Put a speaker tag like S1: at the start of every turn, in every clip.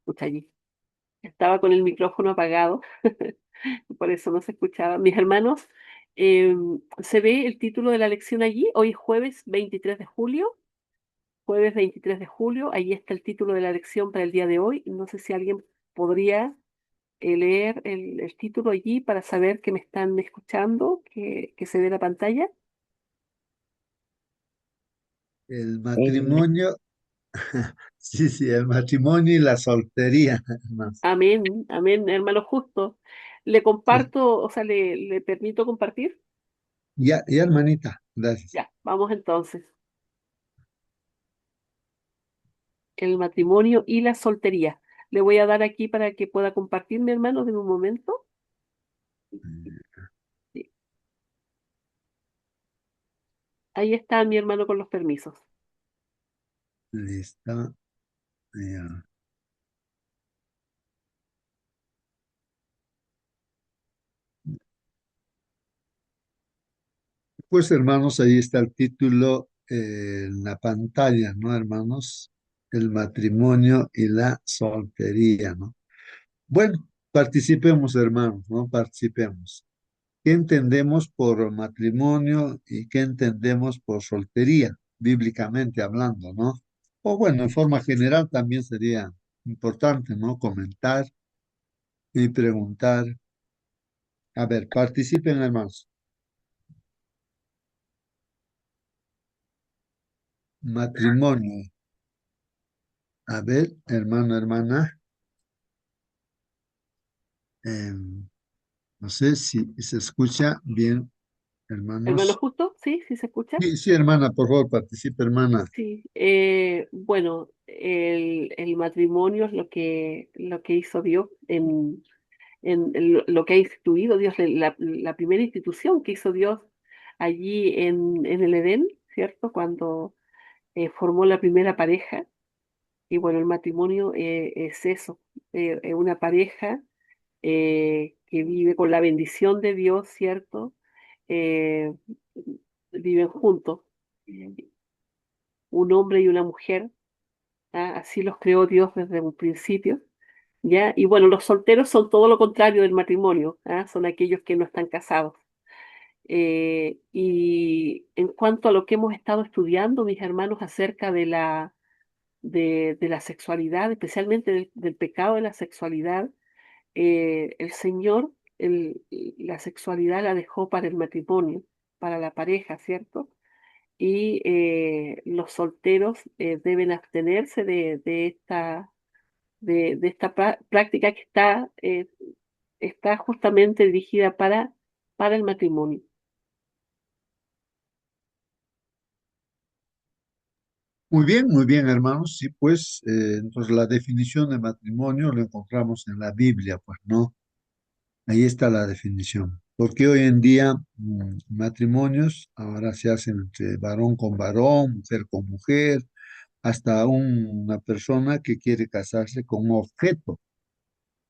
S1: Escucha allí. Estaba con el micrófono apagado, por eso no se escuchaba. Mis hermanos, eh, ¿se ve el título de la lección allí? Hoy es jueves 23 de julio. Jueves 23 de julio, ahí está el título de la lección para el día de hoy. No sé si alguien podría leer el título allí para saber que me están escuchando, que se ve la pantalla.
S2: El
S1: El-
S2: matrimonio, sí, sí, el matrimonio y la soltería, hermanos.
S1: Amén, amén, hermano justo. Le
S2: Sí.
S1: comparto, o sea, le permito compartir.
S2: Ya, ya, hermanita, gracias.
S1: Ya, vamos entonces. El matrimonio y la soltería. Le voy a dar aquí para que pueda compartir, mi hermano, en un momento. Sí. Ahí está mi hermano con los permisos.
S2: Lista. Ya. Pues, hermanos, ahí está el título en la pantalla, ¿no, hermanos? El matrimonio y la soltería, ¿no? Bueno, participemos, hermanos, ¿no? Participemos. ¿Qué entendemos por matrimonio y qué entendemos por soltería, bíblicamente hablando, ¿no? O bueno, en forma general también sería importante, ¿no? Comentar y preguntar. A ver, participen, hermanos. Matrimonio. A ver, hermano, hermana. No sé si se escucha bien,
S1: Hermano
S2: hermanos.
S1: justo, ¿sí? ¿Sí se escucha?
S2: Sí, sí, hermana, por favor, participe, hermana.
S1: Sí, bueno, el matrimonio es lo que hizo Dios en lo que ha instituido Dios, la primera institución que hizo Dios allí en el Edén, ¿cierto? Cuando formó la primera pareja. Y bueno, el matrimonio es eso, es una pareja que vive con la bendición de Dios, ¿cierto? Eh, Viven juntos, un hombre y una mujer. ¿Ah? Así los creó Dios desde un principio, ¿ya? Y bueno, los solteros son todo lo contrario del matrimonio, ¿ah? Son aquellos que no están casados. Y en cuanto a lo que hemos estado estudiando, mis hermanos, acerca de la sexualidad, especialmente del pecado de la sexualidad, el Señor la sexualidad la dejó para el matrimonio, para la pareja, ¿cierto? Y los solteros deben abstenerse de esta práctica que está justamente dirigida para el matrimonio.
S2: Muy bien, hermanos. Sí, pues, entonces la definición de matrimonio lo encontramos en la Biblia, pues, ¿no? Ahí está la definición. Porque hoy en día matrimonios ahora se hacen entre varón con varón, mujer con mujer, hasta una persona que quiere casarse con un objeto,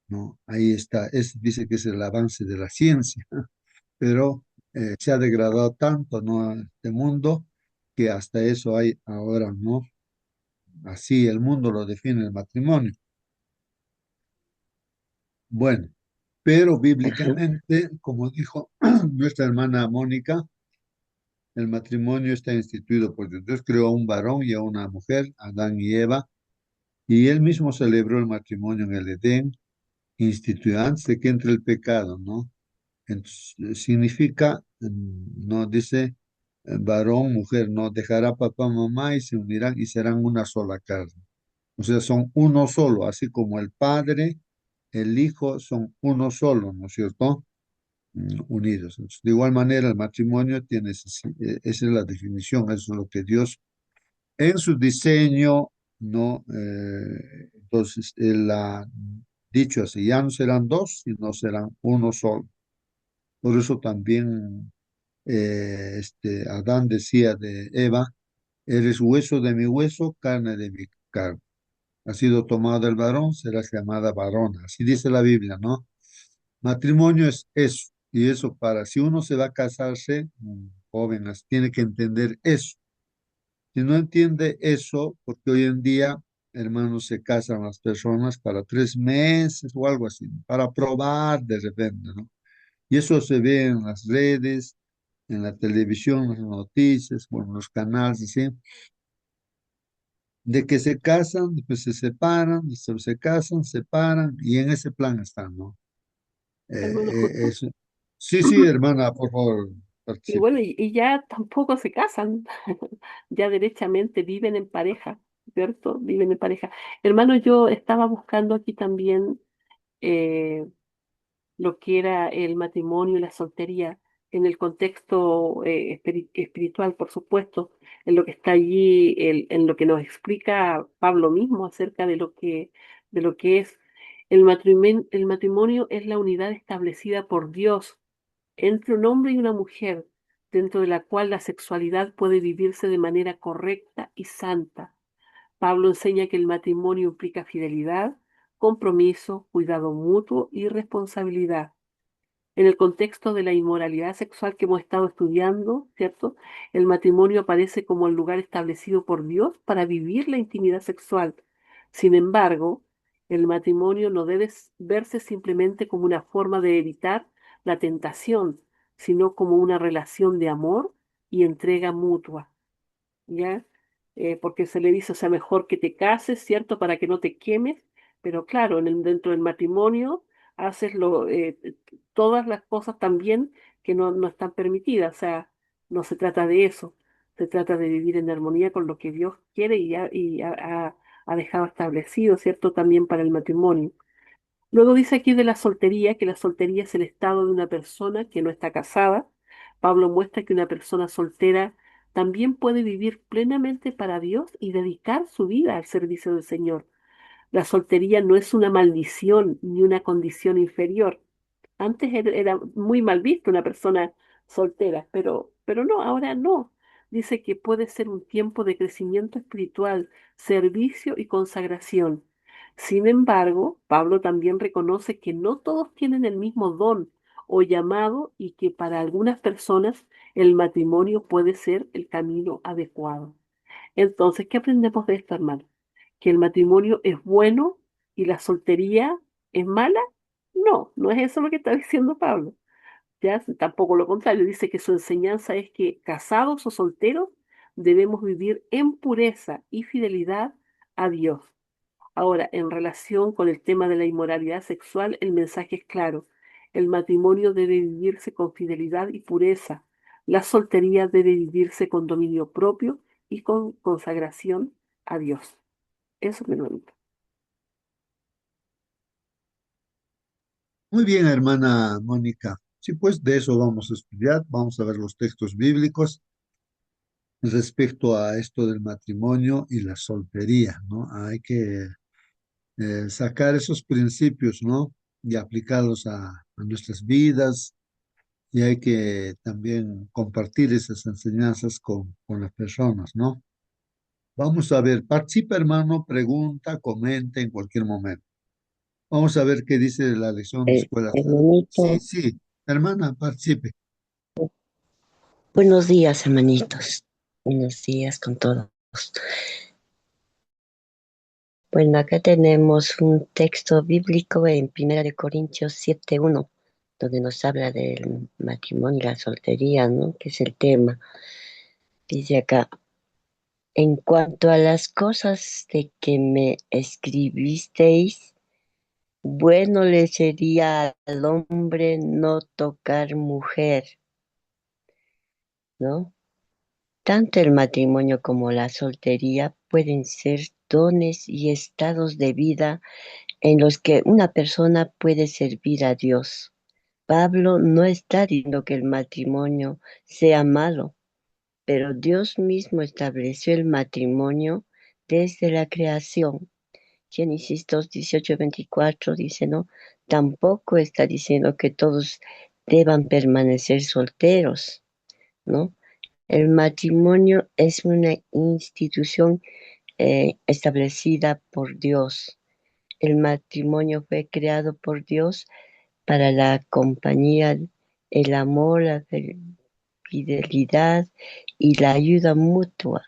S2: ¿no? Ahí está. Dice que es el avance de la ciencia, pero se ha degradado tanto, ¿no? Este mundo que hasta eso hay ahora, ¿no? Así el mundo lo define el matrimonio. Bueno, pero bíblicamente, como dijo nuestra hermana Mónica, el matrimonio está instituido por Dios. Dios creó a un varón y a una mujer, Adán y Eva, y él mismo celebró el matrimonio en el Edén, instituyó antes de que entre el pecado, ¿no? Entonces, significa, no dice varón, mujer, no dejará papá, mamá y se unirán y serán una sola carne. O sea, son uno solo, así como el Padre, el Hijo son uno solo, ¿no es cierto? Unidos. Entonces, de igual manera, el matrimonio tiene, esa es la definición, eso es lo que Dios en su diseño, ¿no? Entonces, Él ha dicho así, ya no serán dos, sino serán uno solo. Por eso también Adán decía de Eva, eres hueso de mi hueso, carne de mi carne. Ha sido tomado del varón, serás llamada varona. Así dice la Biblia, ¿no? Matrimonio es eso. Y eso para, si uno se va a casarse, jóvenes, tiene que entender eso. Si no entiende eso, porque hoy en día hermanos, se casan las personas para 3 meses o algo así, para probar de repente, ¿no? Y eso se ve en las redes, en la televisión, en las noticias, bueno, los canales, así, de que se casan, después se separan, después se casan, se separan, y en ese plan están, ¿no?
S1: hermano Josué.
S2: Eso. Sí, sí, hermana, por favor,
S1: Y bueno,
S2: participe.
S1: y ya tampoco se casan, ya derechamente viven en pareja, ¿cierto? Viven en pareja. Hermano, yo estaba buscando aquí también eh, lo que era el matrimonio y la soltería en el contexto espiritual, por supuesto, en lo que está allí, en lo que nos explica Pablo mismo acerca de lo que es el matrimonio es la unidad establecida por Dios entre un hombre y una mujer, dentro de la cual la sexualidad puede vivirse de manera correcta y santa. Pablo enseña que el matrimonio implica fidelidad, compromiso, cuidado mutuo y responsabilidad. En el contexto de la inmoralidad sexual que hemos estado estudiando, ¿cierto? El matrimonio aparece como el lugar establecido por Dios para vivir la intimidad sexual. Sin embargo, el matrimonio no debe verse simplemente como una forma de evitar la tentación, sino como una relación de amor y entrega mutua. ¿Ya? Porque se le dice, o sea, mejor que te cases, ¿cierto? Para que no te quemes, pero claro, dentro del matrimonio haces todas las cosas también que no están permitidas, o sea, no se trata de eso, se trata de vivir en armonía con lo que Dios quiere ha dejado establecido, ¿cierto? También para el matrimonio. Luego dice aquí de la soltería, que la soltería es el estado de una persona que no está casada. Pablo muestra que una persona soltera también puede vivir plenamente para Dios y dedicar su vida al servicio del Señor. La soltería no es una maldición ni una condición inferior. Antes era muy mal visto una persona soltera, pero no, ahora no. Dice que puede ser un tiempo de crecimiento espiritual, servicio y consagración. Sin embargo, Pablo también reconoce que no todos tienen el mismo don o llamado y que para algunas personas el matrimonio puede ser el camino adecuado. Entonces, ¿qué aprendemos de esto, hermano? ¿Que el matrimonio es bueno y la soltería es mala? No, no es eso lo que está diciendo Pablo. Ya, tampoco lo contrario, dice que su enseñanza es que casados o solteros debemos vivir en pureza y fidelidad a Dios. Ahora, en relación con el tema de la inmoralidad sexual, el mensaje es claro. El matrimonio debe vivirse con fidelidad y pureza. La soltería debe vivirse con dominio propio y con consagración a Dios. Eso me lo digo.
S2: Muy bien, hermana Mónica. Sí, pues de eso vamos a estudiar, vamos a ver los textos bíblicos respecto a esto del matrimonio y la soltería, ¿no? Hay que sacar esos principios, ¿no? Y aplicarlos a nuestras vidas y hay que también compartir esas enseñanzas con las personas, ¿no? Vamos a ver, participa, hermano, pregunta, comenta en cualquier momento. Vamos a ver qué dice la lección de escuela. Sí,
S3: Hermanito,
S2: sí, hermana, participe.
S3: buenos días, hermanitos. Buenos días con todos. Bueno, acá tenemos un texto bíblico en 1 Corintios 7:1, donde nos habla del matrimonio y la soltería, ¿no? Que es el tema. Dice acá, en cuanto a las cosas de que me escribisteis, bueno le sería al hombre no tocar mujer, ¿no? Tanto el matrimonio como la soltería pueden ser dones y estados de vida en los que una persona puede servir a Dios. Pablo no está diciendo que el matrimonio sea malo, pero Dios mismo estableció el matrimonio desde la creación. Génesis 2:18-24 dice, ¿no? Tampoco está diciendo que todos deban permanecer solteros, ¿no? El matrimonio es una institución establecida por Dios. El matrimonio fue creado por Dios para la compañía, el amor, la fidelidad y la ayuda mutua.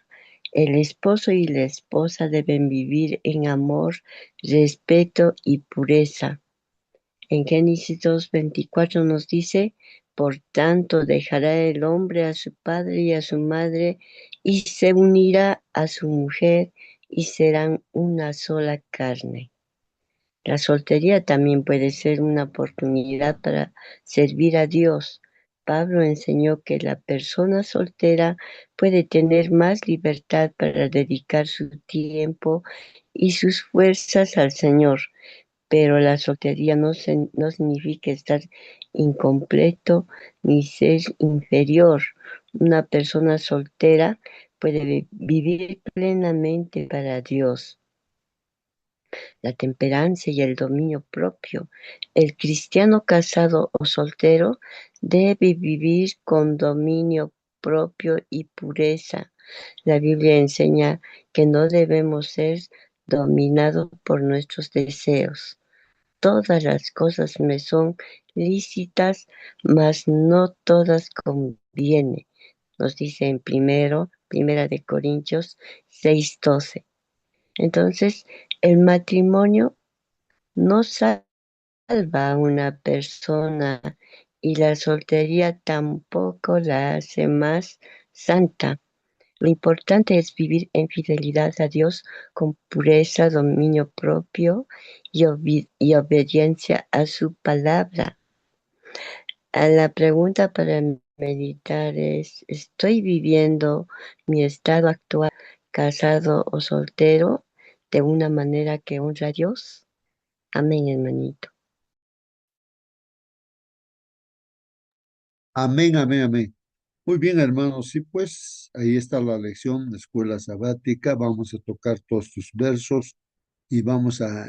S3: El esposo y la esposa deben vivir en amor, respeto y pureza. En Génesis 2:24 nos dice, por tanto dejará el hombre a su padre y a su madre y se unirá a su mujer y serán una sola carne. La soltería también puede ser una oportunidad para servir a Dios. Pablo enseñó que la persona soltera puede tener más libertad para dedicar su tiempo y sus fuerzas al Señor, pero la soltería no significa estar incompleto ni ser inferior. Una persona soltera puede vivir plenamente para Dios. La temperancia y el dominio propio. El cristiano casado o soltero debe vivir con dominio propio y pureza. La Biblia enseña que no debemos ser dominados por nuestros deseos. Todas las cosas me son lícitas, mas no todas convienen. Nos dice en Primera de Corintios 6:12. Entonces, el matrimonio no salva a una persona y la soltería tampoco la hace más santa. Lo importante es vivir en fidelidad a Dios con pureza, dominio propio y obediencia a su palabra. La pregunta para meditar es, ¿estoy viviendo mi estado actual, casado o soltero, de una manera que honra a Dios? Amén, hermanito.
S2: Amén, amén, amén. Muy bien, hermanos. Sí, pues ahí está la lección, escuela sabática. Vamos a tocar todos tus versos y vamos a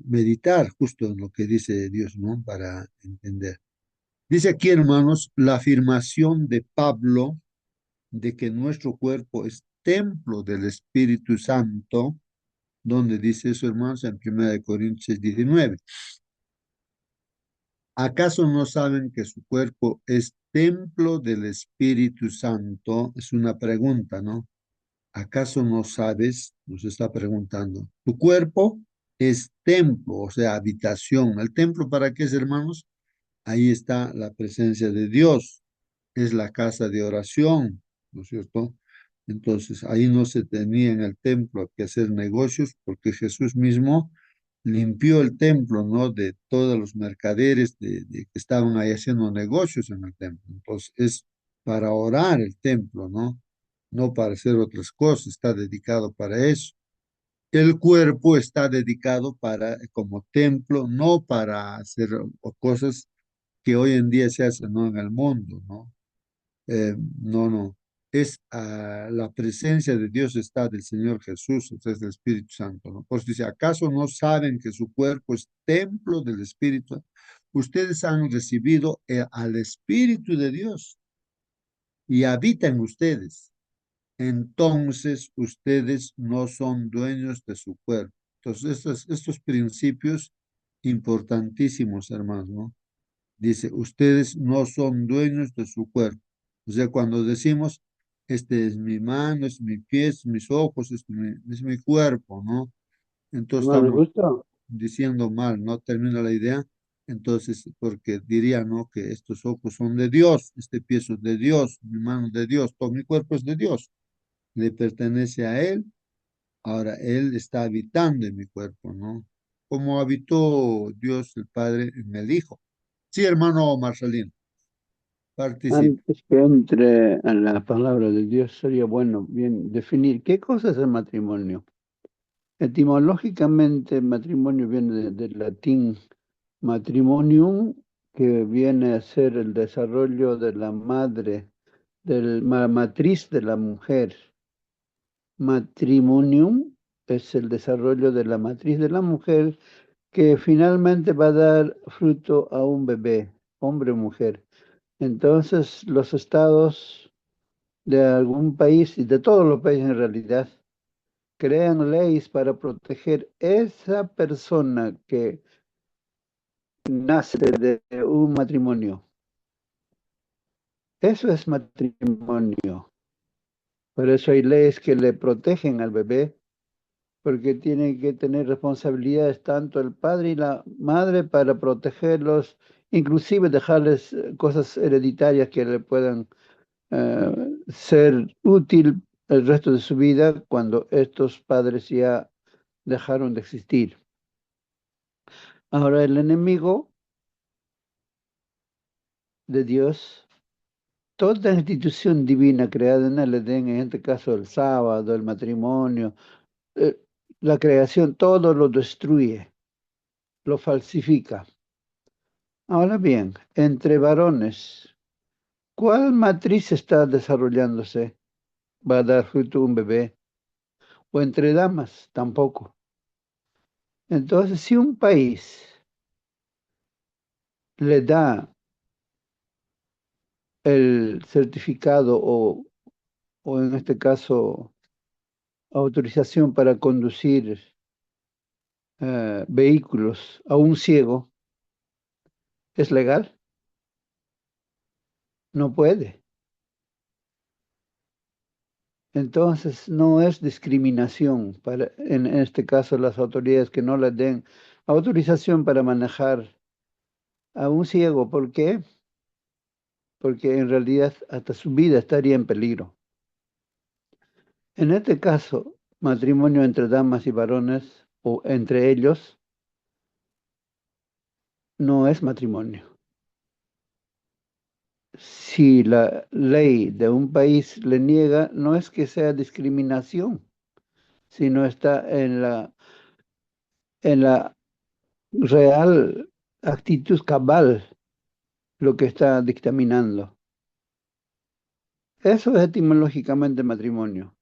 S2: meditar justo en lo que dice Dios, ¿no? Para entender. Dice aquí, hermanos, la afirmación de Pablo de que nuestro cuerpo es templo del Espíritu Santo, donde dice eso, hermanos, en 1 Corintios 19. ¿Acaso no saben que su cuerpo es templo del Espíritu Santo? Es una pregunta, ¿no? ¿Acaso no sabes? Nos está preguntando. Tu cuerpo es templo, o sea, habitación. ¿El templo para qué es, hermanos? Ahí está la presencia de Dios. Es la casa de oración, ¿no es cierto? Entonces, ahí no se tenía en el templo que hacer negocios porque Jesús mismo limpió el templo, ¿no? De todos los mercaderes de que estaban ahí haciendo negocios en el templo. Entonces, es para orar el templo, ¿no? No para hacer otras cosas, está dedicado para eso. El cuerpo está dedicado para, como templo, no para hacer cosas que hoy en día se hacen, ¿no? En el mundo, ¿no? No, no. Es la presencia de Dios está del Señor Jesús, o sea, es del Espíritu Santo, ¿no? Por eso dice, ¿acaso no saben que su cuerpo es templo del Espíritu? Ustedes han recibido al Espíritu de Dios y habita en ustedes. Entonces ustedes no son dueños de su cuerpo. Entonces, estos principios importantísimos, hermanos, ¿no? Dice, ustedes no son dueños de su cuerpo. O sea, cuando decimos, este es mi mano, es mi pie, es mis ojos, es mi cuerpo, ¿no? Entonces
S4: Hermano,
S2: estamos
S4: justo.
S2: diciendo mal, no termina la idea. Entonces, porque diría, ¿no? Que estos ojos son de Dios, este pie es de Dios, mi mano es de Dios, todo mi cuerpo es de Dios, le pertenece a Él. Ahora, Él está habitando en mi cuerpo, ¿no? Como habitó Dios el Padre en el Hijo. Sí, hermano Marcelino. Participe.
S4: Antes que entre en la palabra de Dios, sería bueno bien definir qué cosa es el matrimonio. Etimológicamente, matrimonio viene del latín matrimonium, que viene a ser el desarrollo de la madre, de la matriz de la mujer. Matrimonium es el desarrollo de la matriz de la mujer que finalmente va a dar fruto a un bebé, hombre o mujer. Entonces, los estados de algún país y de todos los países en realidad crean leyes para proteger esa persona que nace de un matrimonio. Eso es matrimonio. Por eso hay leyes que le protegen al bebé, porque tienen que tener responsabilidades tanto el padre y la madre para protegerlos, inclusive dejarles cosas hereditarias que le puedan ser útil el resto de su vida cuando estos padres ya dejaron de existir. Ahora el enemigo de Dios, toda institución divina creada en el Edén, en este caso el sábado, el matrimonio, eh, la creación, todo lo destruye, lo falsifica. Ahora bien, entre varones, ¿cuál matriz está desarrollándose? ¿Va a dar fruto un bebé? O entre damas, tampoco. Entonces, si un país le da el certificado o en este caso autorización para conducir vehículos a un ciego, ¿es legal? No puede. Entonces, no es discriminación para, en este caso, las autoridades que no le den autorización para manejar a un ciego. ¿Por qué? Porque en realidad hasta su vida estaría en peligro. En este caso, matrimonio entre damas y varones o entre ellos no es matrimonio. Si la ley de un país le niega, no es que sea discriminación, sino está en la real actitud cabal lo que está dictaminando. Eso es etimológicamente matrimonio.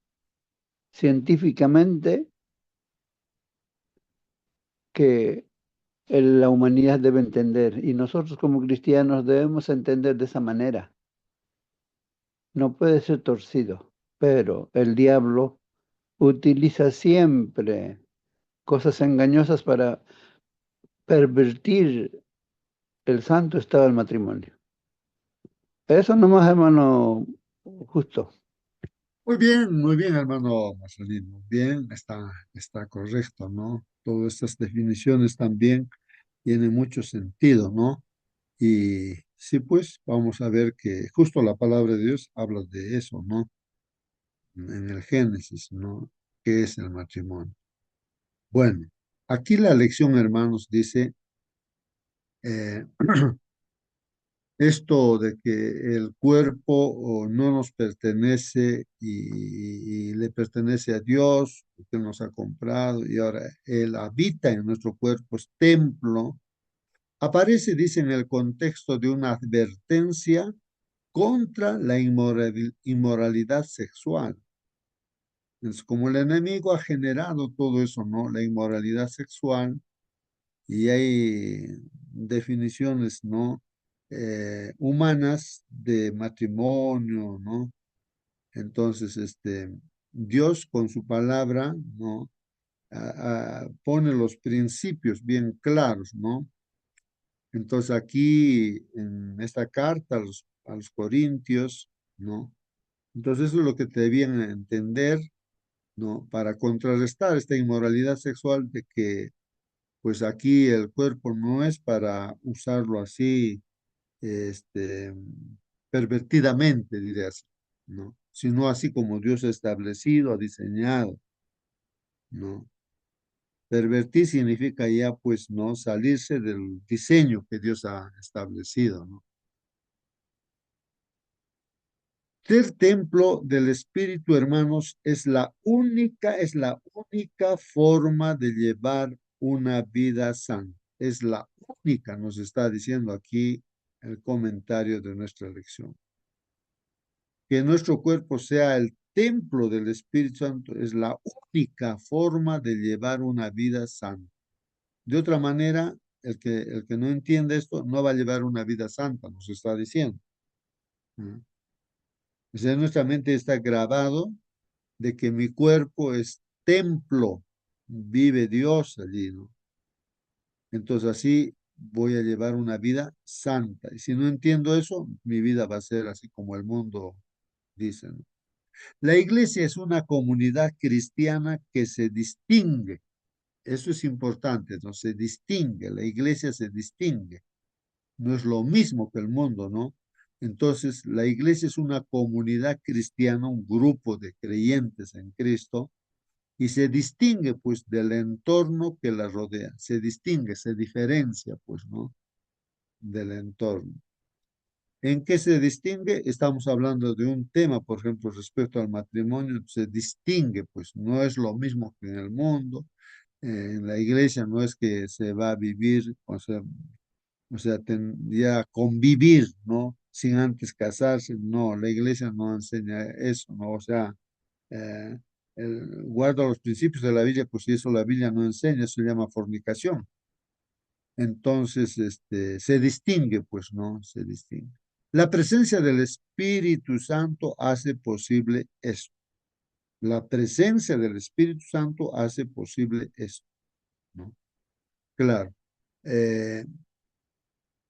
S4: Científicamente, que la humanidad debe entender y nosotros como cristianos debemos entender de esa manera. No puede ser torcido, pero el diablo utiliza siempre cosas engañosas para pervertir el santo estado del matrimonio. Eso nomás, hermano, justo.
S2: Muy bien, hermano Marcelino. Bien, está correcto, ¿no? Todas estas definiciones también tienen mucho sentido, ¿no? Y sí, pues vamos a ver que justo la palabra de Dios habla de eso, ¿no? En el Génesis, ¿no? ¿Qué es el matrimonio? Bueno, aquí la lección, hermanos, dice eh, esto de que el cuerpo no nos pertenece y le pertenece a Dios, que nos ha comprado y ahora Él habita en nuestro cuerpo, es templo, aparece, dice, en el contexto de una advertencia contra la inmoralidad sexual. Es como el enemigo ha generado todo eso, ¿no? La inmoralidad sexual y hay definiciones, ¿no? Humanas de matrimonio, ¿no? Entonces, Dios con su palabra, ¿no? Pone los principios bien claros, ¿no? Entonces aquí en esta carta a los Corintios, ¿no? Entonces eso es lo que debían entender, ¿no? Para contrarrestar esta inmoralidad sexual de que, pues aquí el cuerpo no es para usarlo así, este, pervertidamente, diría así, ¿no? Sino así como Dios ha establecido, ha diseñado, ¿no? Pervertir significa ya, pues, no salirse del diseño que Dios ha establecido, ¿no? Ser templo del Espíritu, hermanos, es la única forma de llevar una vida santa. Es la única, nos está diciendo aquí el comentario de nuestra lección. Que nuestro cuerpo sea el templo del Espíritu Santo es la única forma de llevar una vida santa. De otra manera, el que no entiende esto no va a llevar una vida santa, nos está diciendo. ¿No? O sea, en nuestra mente está grabado de que mi cuerpo es templo, vive Dios allí, ¿no? Entonces así voy a llevar una vida santa. Y si no entiendo eso, mi vida va a ser así como el mundo dice, ¿no? La iglesia es una comunidad cristiana que se distingue. Eso es importante, ¿no? Se distingue, la iglesia se distingue. No es lo mismo que el mundo, ¿no? Entonces, la iglesia es una comunidad cristiana, un grupo de creyentes en Cristo, y se distingue, pues, del entorno que la rodea. Se distingue, se diferencia, pues, ¿no? Del entorno. ¿En qué se distingue? Estamos hablando de un tema, por ejemplo, respecto al matrimonio, se distingue, pues, no es lo mismo que en el mundo. En la iglesia no es que se va a vivir, o sea, ya convivir, ¿no? Sin antes casarse, no, la iglesia no enseña eso, ¿no? O sea, eh, guarda los principios de la Biblia, pues si eso la Biblia no enseña, eso se llama fornicación. Entonces, se distingue, pues, ¿no? Se distingue. La presencia del Espíritu Santo hace posible eso. La presencia del Espíritu Santo hace posible eso, ¿no? Claro. Eh,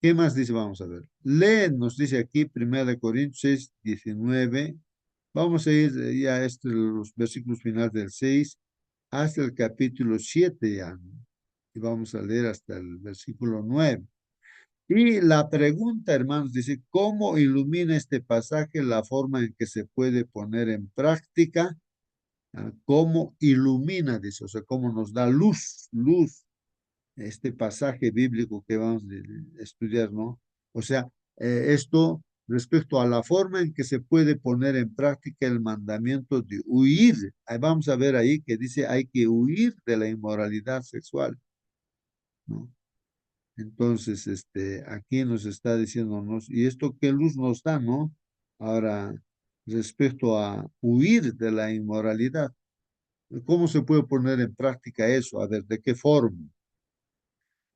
S2: ¿Qué más dice? Vamos a ver. Lee, nos dice aquí, 1 Corintios 6, 19. Vamos a ir ya a los versículos finales del 6 hasta el capítulo 7 ya, ¿no? Y vamos a leer hasta el versículo 9. Y la pregunta, hermanos, dice, ¿cómo ilumina este pasaje la forma en que se puede poner en práctica? ¿Cómo ilumina? Dice, o sea, cómo nos da luz este pasaje bíblico que vamos a estudiar, ¿no? O sea, esto respecto a la forma en que se puede poner en práctica el mandamiento de huir. Ahí vamos a ver ahí que dice hay que huir de la inmoralidad sexual, ¿no? Entonces, aquí nos está diciéndonos, ¿y esto qué luz nos da, no? Ahora, respecto a huir de la inmoralidad, ¿cómo se puede poner en práctica eso? A ver, ¿de qué forma?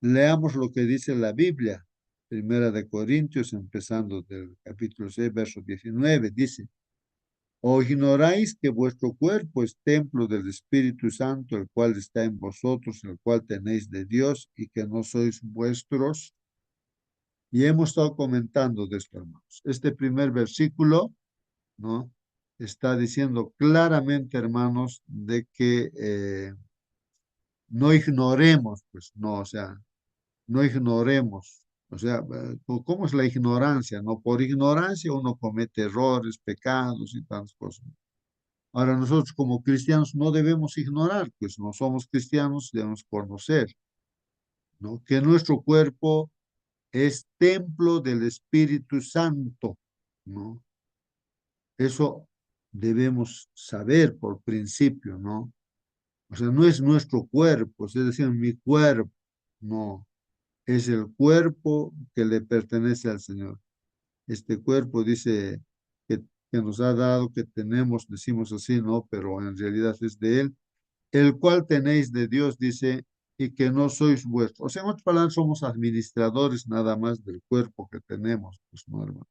S2: Leamos lo que dice la Biblia, 1 Corintios, empezando del capítulo 6, verso 19, dice, ¿o ignoráis que vuestro cuerpo es templo del Espíritu Santo, el cual está en vosotros, el cual tenéis de Dios, y que no sois vuestros? Y hemos estado comentando de esto, hermanos. Este primer versículo, ¿no? Está diciendo claramente, hermanos, de que no ignoremos, pues, no, o sea, no ignoremos. O sea, ¿cómo es la ignorancia? No, por ignorancia uno comete errores, pecados y tantas cosas. Ahora nosotros como cristianos no debemos ignorar, pues no somos cristianos, debemos conocer, ¿no? Que nuestro cuerpo es templo del Espíritu Santo, ¿no? Eso debemos saber por principio, ¿no? O sea, no es nuestro cuerpo, es decir, mi cuerpo, no, es el cuerpo que le pertenece al Señor. Este cuerpo dice que nos ha dado, que tenemos, decimos así, ¿no? Pero en realidad es de Él, el cual tenéis de Dios, dice, y que no sois vuestros. O sea, en otras palabras, somos administradores nada más del cuerpo que tenemos, pues, no, hermano.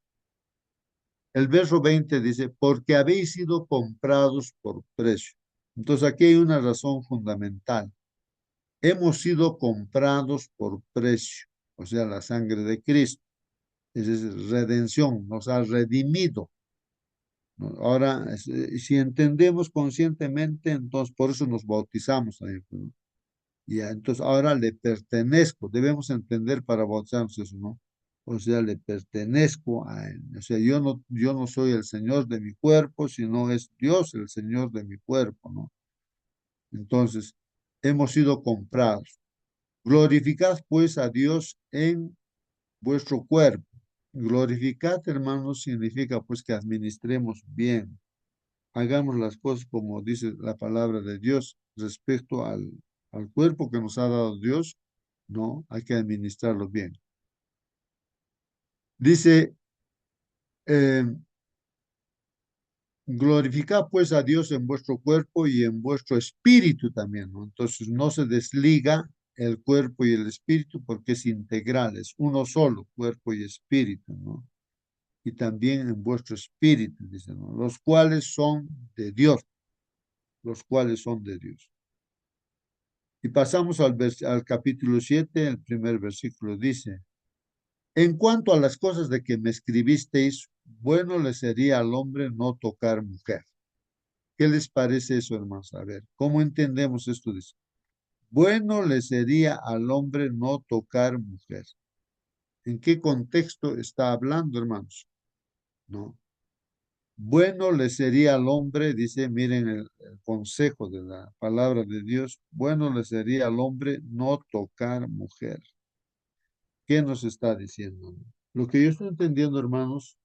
S2: El verso 20 dice, porque habéis sido comprados por precio. Entonces aquí hay una razón fundamental. Hemos sido comprados por precio, o sea, la sangre de Cristo. Esa es redención, nos ha redimido, ¿no? Ahora, si entendemos conscientemente, entonces por eso nos bautizamos ahí, ¿no? Ya, entonces ahora le pertenezco, debemos entender para bautizarnos eso, ¿no? O sea, le pertenezco a Él. O sea, yo no soy el Señor de mi cuerpo, sino es Dios el Señor de mi cuerpo, ¿no? Entonces, hemos sido comprados. Glorificad pues a Dios en vuestro cuerpo. Glorificad, hermanos, significa pues que administremos bien. Hagamos las cosas como dice la palabra de Dios respecto al cuerpo que nos ha dado Dios, no, hay que administrarlo bien. Dice, eh, glorificad pues a Dios en vuestro cuerpo y en vuestro espíritu también, ¿no? Entonces no se desliga el cuerpo y el espíritu porque es integral, es uno solo, cuerpo y espíritu, ¿no? Y también en vuestro espíritu, dice, ¿no? Los cuales son de Dios, los cuales son de Dios. Y pasamos al capítulo 7, el primer versículo dice, en cuanto a las cosas de que me escribisteis, bueno le sería al hombre no tocar mujer. ¿Qué les parece eso, hermanos? A ver, ¿cómo entendemos esto? Dice, bueno le sería al hombre no tocar mujer. ¿En qué contexto está hablando, hermanos? ¿No? Bueno le sería al hombre, dice, miren el consejo de la palabra de Dios, bueno le sería al hombre no tocar mujer. ¿Qué nos está diciendo? Lo que yo estoy entendiendo, hermanos,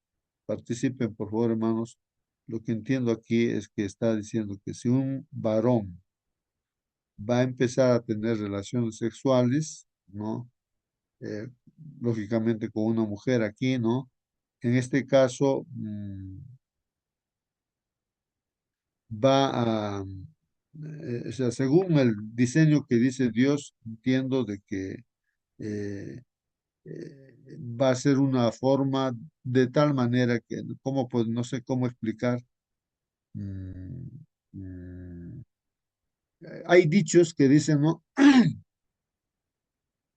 S2: participen por favor, hermanos, lo que entiendo aquí es que está diciendo que si un varón va a empezar a tener relaciones sexuales, ¿no? Eh, lógicamente con una mujer aquí, ¿no? En este caso, va a, o sea, según el diseño que dice Dios, entiendo de que eh, va a ser una forma de tal manera que, ¿cómo pues, no sé cómo explicar? Mm, mm, hay dichos que dicen, ¿no?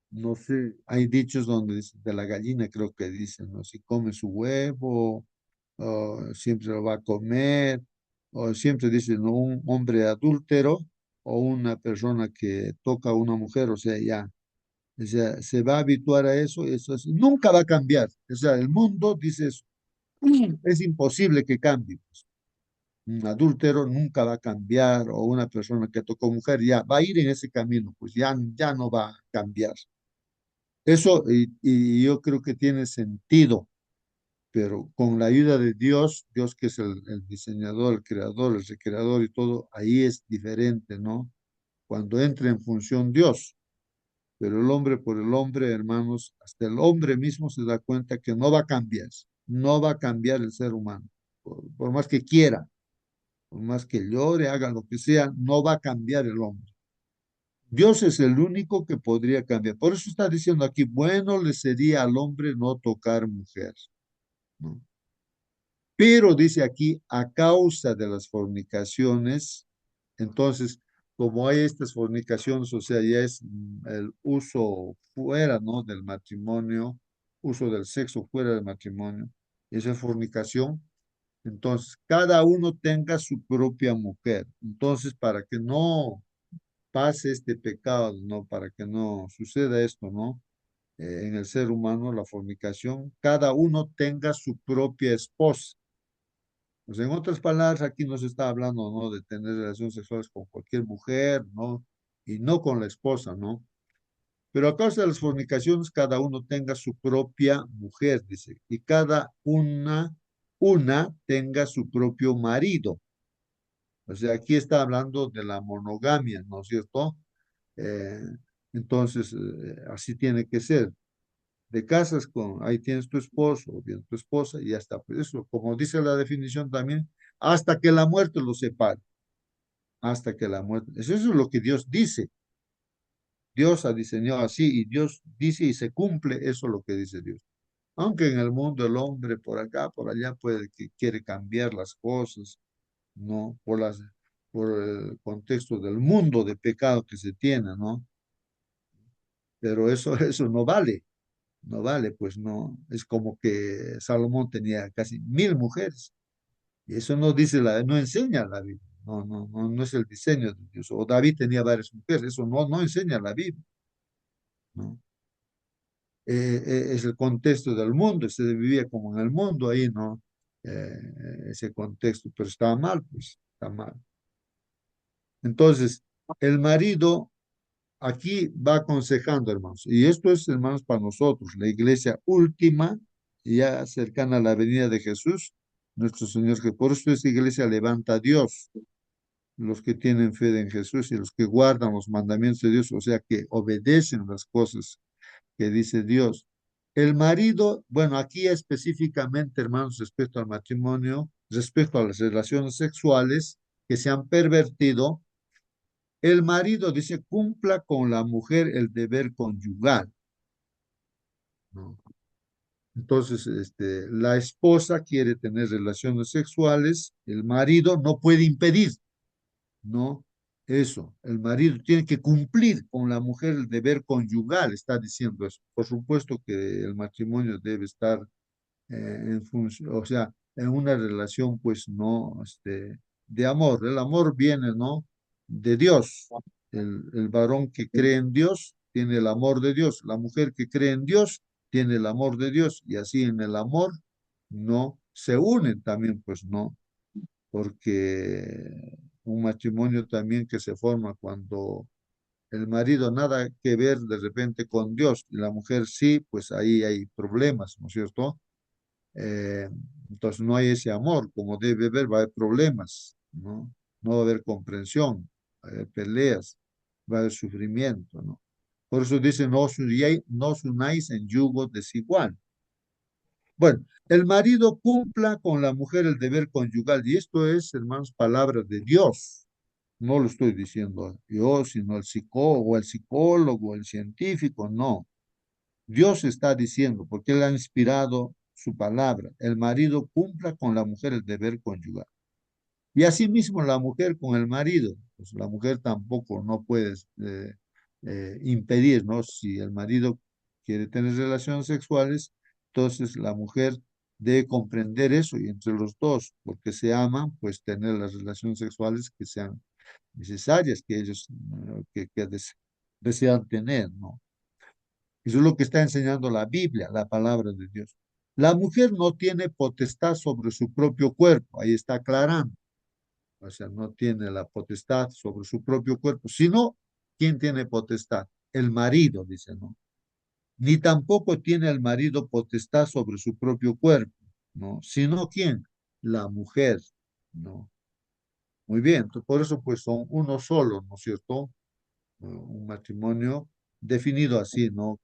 S2: No sé, hay dichos donde dice, de la gallina creo que dicen, ¿no? Si come su huevo, o siempre lo va a comer, o siempre dicen, ¿no? Un hombre adúltero o una persona que toca a una mujer, o sea, ya, o sea, se va a habituar a eso, nunca va a cambiar. O sea, el mundo dice eso, es imposible que cambie. Pues. Un adúltero nunca va a cambiar, o una persona que tocó mujer ya va a ir en ese camino, pues ya no va a cambiar. Eso, y yo creo que tiene sentido, pero con la ayuda de Dios, Dios que es el diseñador, el creador, el recreador y todo, ahí es diferente, ¿no? Cuando entra en función Dios, pero el hombre por el hombre, hermanos, hasta el hombre mismo se da cuenta que no va a cambiar, no va a cambiar el ser humano, por más que quiera, por más que llore, haga lo que sea, no va a cambiar el hombre. Dios es el único que podría cambiar. Por eso está diciendo aquí, bueno le sería al hombre no tocar mujer, ¿no? Pero dice aquí, a causa de las fornicaciones, entonces, como hay estas fornicaciones, o sea, ya es el uso fuera, ¿no? Del matrimonio, uso del sexo fuera del matrimonio, esa fornicación, entonces, cada uno tenga su propia mujer. Entonces, para que no pase este pecado, ¿no? Para que no suceda esto, ¿no? En el ser humano, la fornicación, cada uno tenga su propia esposa. Pues en otras palabras, aquí no se está hablando, ¿no? De tener relaciones sexuales con cualquier mujer, ¿no? Y no con la esposa, ¿no? Pero a causa de las fornicaciones, cada uno tenga su propia mujer, dice, y cada una tenga su propio marido. O sea, aquí está hablando de la monogamia, ¿no es cierto? Eh, entonces, así tiene que ser. De casas con, ahí tienes tu esposo o bien tu esposa y ya está. Pues eso, como dice la definición también, hasta que la muerte los separe, hasta que la muerte. Eso es lo que Dios dice. Dios ha diseñado así y Dios dice y se cumple eso lo que dice Dios. Aunque en el mundo el hombre por acá, por allá puede que quiere cambiar las cosas, ¿no? Por el contexto del mundo de pecado que se tiene, ¿no? Pero eso, eso no vale. No vale, pues no, es como que Salomón tenía casi 1000 mujeres. Y eso no dice no enseña la Biblia. No es el diseño de Dios. O David tenía varias mujeres, eso no enseña la Biblia, ¿no? Es el contexto del mundo, se vivía como en el mundo ahí, ¿no? Ese contexto, pero estaba mal, pues, está mal. Entonces, el marido aquí va aconsejando, hermanos, y esto es, hermanos, para nosotros, la iglesia última, ya cercana a la venida de Jesús, nuestro Señor, que por eso esta iglesia levanta a Dios, los que tienen fe en Jesús y los que guardan los mandamientos de Dios, o sea, que obedecen las cosas que dice Dios. El marido, bueno, aquí específicamente, hermanos, respecto al matrimonio, respecto a las relaciones sexuales que se han pervertido, el marido dice, cumpla con la mujer el deber conyugal, ¿no? Entonces, la esposa quiere tener relaciones sexuales, el marido no puede impedir, ¿no? Eso, el marido tiene que cumplir con la mujer el deber conyugal, está diciendo eso. Por supuesto que el matrimonio debe estar en función, o sea, en una relación, pues no, de amor. El amor viene, ¿no? De Dios. El varón que cree en Dios tiene el amor de Dios. La mujer que cree en Dios tiene el amor de Dios. Y así en el amor no se unen también, pues no, porque un matrimonio también que se forma cuando el marido nada que ver de repente con Dios y la mujer sí, pues ahí hay problemas, ¿no es cierto? Eh, entonces no hay ese amor como debe haber, va a haber problemas, ¿no? No va a haber comprensión, va a haber peleas, va a haber sufrimiento, ¿no? Por eso dice, no os unáis en yugo desigual. Bueno, el marido cumpla con la mujer el deber conyugal, y esto es, hermanos, palabras de Dios. No lo estoy diciendo yo, sino el psicólogo, el psicólogo, el científico, no. Dios está diciendo, porque Él ha inspirado su palabra. El marido cumpla con la mujer el deber conyugal. Y asimismo la mujer con el marido. Pues la mujer tampoco no puede impedir, ¿no? Si el marido quiere tener relaciones sexuales, entonces la mujer debe comprender eso y entre los dos, porque se aman, pues tener las relaciones sexuales que sean necesarias, que ellos desean tener, ¿no? Eso es lo que está enseñando la Biblia, la palabra de Dios. La mujer no tiene potestad sobre su propio cuerpo, ahí está aclarando. O sea, no tiene la potestad sobre su propio cuerpo, sino, ¿quién tiene potestad? El marido, dice, ¿no? Ni tampoco tiene el marido potestad sobre su propio cuerpo, ¿no? Sino, ¿quién? La mujer, ¿no? Muy bien, entonces, por eso pues son uno solo, ¿no es cierto? Un matrimonio definido así, ¿no?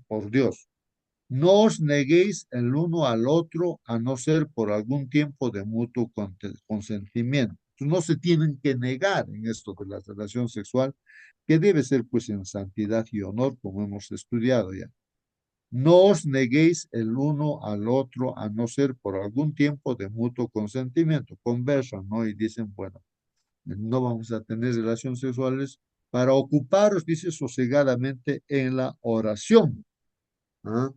S2: Por Dios. No os neguéis el uno al otro a no ser por algún tiempo de mutuo consentimiento. No se tienen que negar en esto de la relación sexual, que debe ser pues en santidad y honor, como hemos estudiado ya. No os neguéis el uno al otro a no ser por algún tiempo de mutuo consentimiento. Conversan, ¿no? Y dicen, bueno, no vamos a tener relaciones sexuales para ocuparos, dice, sosegadamente en la oración. ¿Ah?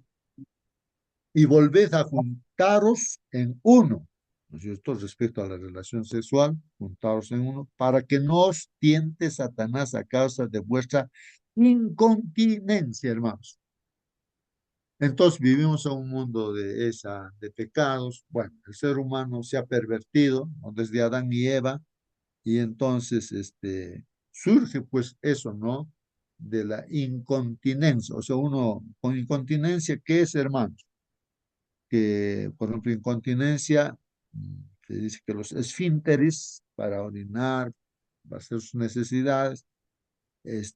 S2: Y volved a juntaros en uno. ¿No es cierto? Respecto a la relación sexual, juntaros en uno, para que no os tiente Satanás a causa de vuestra incontinencia, hermanos. Entonces vivimos en un mundo de pecados. Bueno, el ser humano se ha pervertido, ¿no? Desde Adán y Eva, y entonces surge pues eso, ¿no? De la incontinencia. O sea, uno con incontinencia, ¿qué es, hermanos? Que, por ejemplo, incontinencia, se dice que los esfínteres para orinar, para hacer sus necesidades,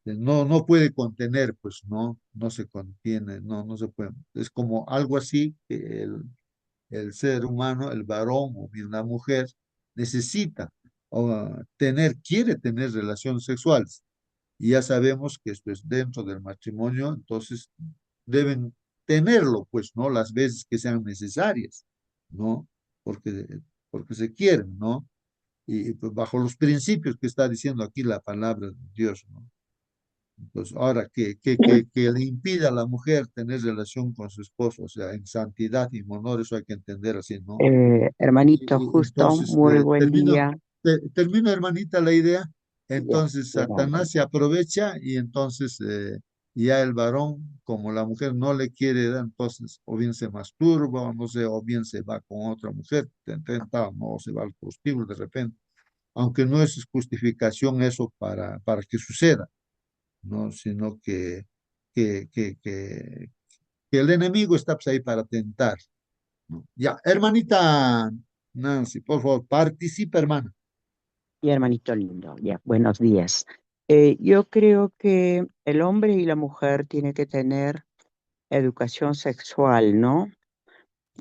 S2: no puede contener, pues no se contiene, no se puede. Es como algo así que el ser humano, el varón o bien la mujer, necesita quiere tener relaciones sexuales. Y ya sabemos que esto es dentro del matrimonio, entonces deben tenerlo, pues, ¿no? Las veces que sean necesarias, ¿no? Porque, porque se quieren, ¿no? Y pues, bajo los principios que está diciendo aquí la palabra de Dios, ¿no? Entonces, ahora, que le impida a la mujer tener relación con su esposo, o sea, en santidad y en honor, eso hay que entender así, ¿no?
S5: Hermanito, justo,
S2: Entonces,
S5: muy buen día.
S2: termino, hermanita, la idea.
S5: Ya,
S2: Entonces,
S5: gracias.
S2: Satanás se aprovecha y entonces ya el varón, como la mujer no le quiere dar, entonces o bien se masturba, o no sé, o bien se va con otra mujer, tentado, no, o se va al prostíbulo de repente, aunque no es justificación eso para que suceda, ¿no? Sino que, que, que, que el enemigo está pues, ahí para tentar, ¿no? Ya, hermanita Nancy, por favor, participa, hermana.
S5: Y hermanito lindo, ya, buenos días. Yo creo que el hombre y la mujer tienen que tener educación sexual, ¿no?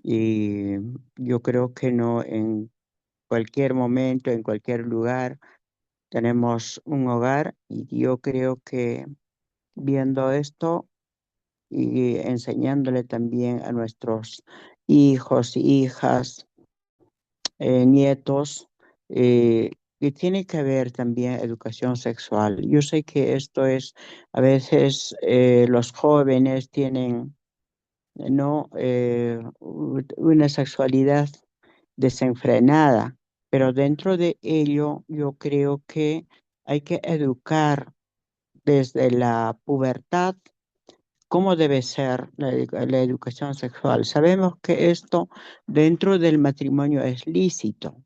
S5: Y yo creo que no en cualquier momento, en cualquier lugar, tenemos un hogar y yo creo que viendo esto y enseñándole también a nuestros hijos, hijas, nietos, que tiene que haber también educación sexual. Yo sé que esto es, a veces los jóvenes tienen, ¿no? Una sexualidad desenfrenada, pero dentro de ello yo creo que hay que educar desde la pubertad cómo debe ser la educación sexual. Sabemos que esto dentro del matrimonio es lícito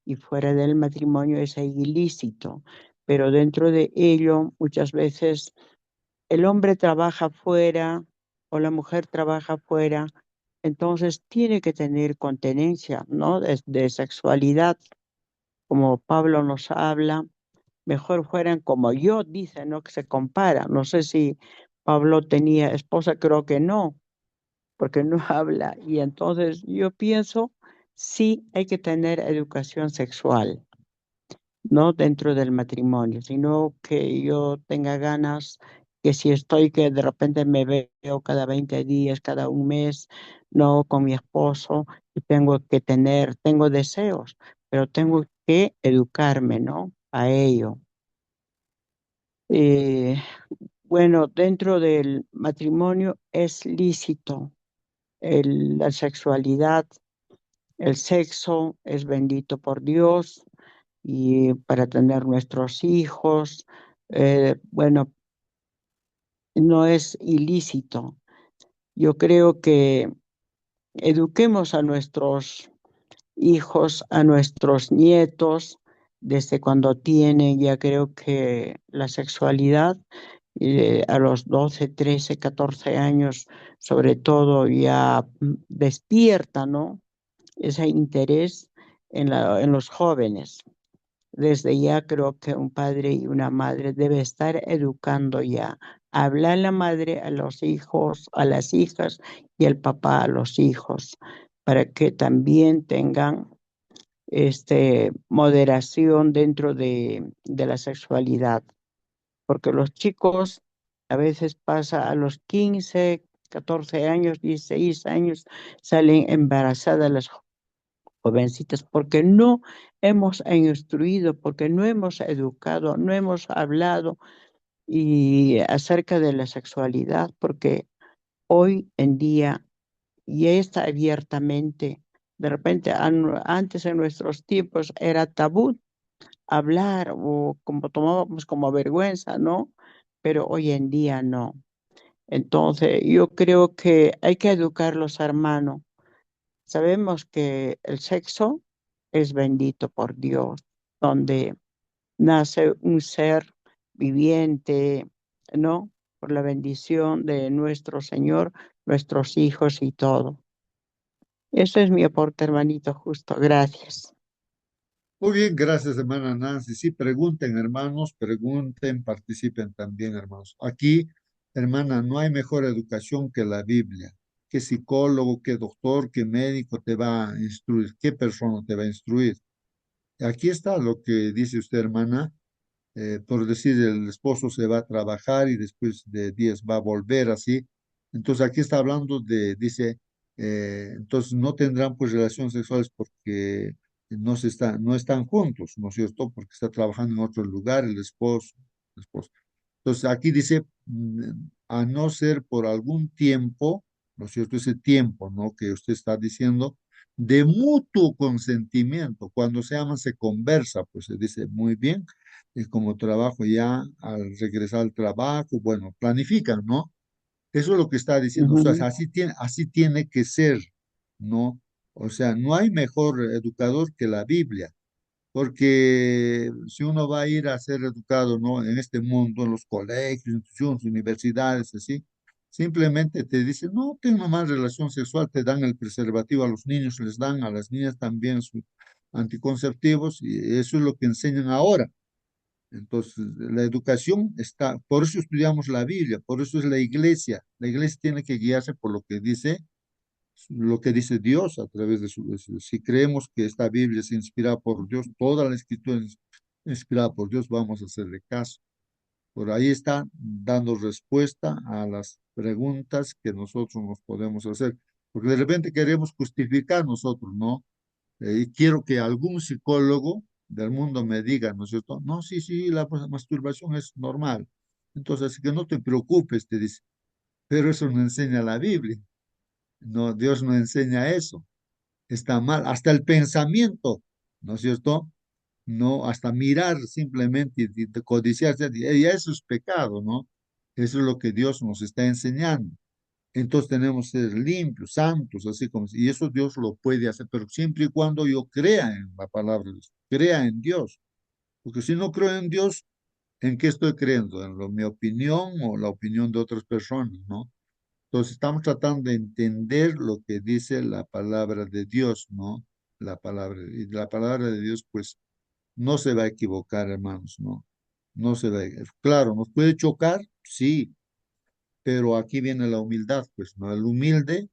S5: y fuera del matrimonio es ilícito, pero dentro de ello muchas veces el hombre trabaja fuera o la mujer trabaja fuera, entonces tiene que tener continencia, ¿no? De sexualidad, como Pablo nos habla, mejor fueran como yo, dice, ¿no? Que se compara. No sé si Pablo tenía esposa, creo que no, porque no habla. Y entonces yo pienso, sí hay que tener educación sexual, no dentro del matrimonio, sino que yo tenga ganas, que si estoy, que de repente me veo cada 20 días, cada un mes, no con mi esposo, y tengo deseos, pero tengo que educarme, ¿no? A ello. Eh, bueno, dentro del matrimonio es lícito la sexualidad, el sexo es bendito por Dios y para tener nuestros hijos, bueno, no es ilícito. Yo creo que eduquemos a nuestros hijos, a nuestros nietos, desde cuando tienen, ya creo que la sexualidad, a los 12 13 14 años, sobre todo, ya despierta, ¿no? Ese interés en los jóvenes. Desde ya creo que un padre y una madre debe estar educando ya. Habla la madre a los hijos, a las hijas y el papá a los hijos, para que también tengan moderación dentro de la sexualidad. Porque los chicos a veces pasa a los 15 14 años, 16 años, salen embarazadas las jovencitas, porque no hemos instruido, porque no hemos educado, no hemos hablado y acerca de la sexualidad, porque hoy en día ya está abiertamente. De repente, antes en nuestros tiempos era tabú hablar o como tomábamos como vergüenza, ¿no? Pero hoy en día no. Entonces, yo creo que hay que educar los hermanos. Sabemos que el sexo es bendito por Dios, donde nace un ser viviente, ¿no? Por la bendición de nuestro Señor, nuestros hijos y todo. Eso es mi aporte, hermanito, justo. Gracias.
S2: Muy bien, gracias, hermana Nancy. Sí, pregunten, hermanos, pregunten, participen también, hermanos. Aquí, hermana, no hay mejor educación que la Biblia. ¿Qué psicólogo, qué doctor, qué médico te va a instruir? ¿Qué persona te va a instruir? Aquí está lo que dice usted, hermana. Por decir, el esposo se va a trabajar y después de días va a volver así. Entonces aquí está hablando de, dice, entonces no tendrán pues relaciones sexuales porque no están juntos, ¿no es cierto? Porque está trabajando en otro lugar el esposo, la esposa. Entonces aquí dice, a no ser por algún tiempo, ¿no es cierto? Ese tiempo, ¿no? Que usted está diciendo, de mutuo consentimiento. Cuando se aman se conversa, pues se dice muy bien como trabajo ya al regresar al trabajo, bueno, planifican, ¿no? Eso es lo que está diciendo, o sea,
S5: Ujú,
S2: así tiene que ser, ¿no? O sea, no hay mejor educador que la Biblia, porque si uno va a ir a ser educado, ¿no? En este mundo, en los colegios, instituciones, universidades, así, simplemente te dicen, no, tengo más relación sexual, te dan el preservativo a los niños, les dan a las niñas también sus anticonceptivos, y eso es lo que enseñan ahora. Entonces, la educación está, por eso estudiamos la Biblia, por eso es la iglesia. La iglesia tiene que guiarse por lo que dice Dios a través si creemos que esta Biblia es inspirada por Dios, toda la escritura es inspirada por Dios, vamos a hacerle caso. Por ahí está dando respuesta a las preguntas que nosotros nos podemos hacer, porque de repente queremos justificar nosotros, ¿no? Y quiero que algún psicólogo del mundo me diga, ¿no es cierto? No, sí, sí, la masturbación es normal. Entonces, así que no te preocupes, te dice. Pero eso no enseña la Biblia. No, Dios no enseña eso. Está mal. Hasta el pensamiento. ¿no es cierto? No, hasta mirar simplemente y de codiciar, ya eso es pecado, ¿no? Eso es lo que Dios nos está enseñando. Entonces tenemos que ser limpios, santos, así como, y eso Dios lo puede hacer, pero siempre y cuando yo crea en la palabra de Dios, crea en Dios, porque si no creo en Dios, ¿en qué estoy creyendo? ¿En mi opinión o la opinión de otras personas, no? Entonces estamos tratando de entender lo que dice la palabra de Dios, ¿no? Y la palabra de Dios, pues, no se va a equivocar, hermanos, ¿no? No se va a... Claro, nos puede chocar, sí, pero aquí viene la humildad, pues, ¿no? El humilde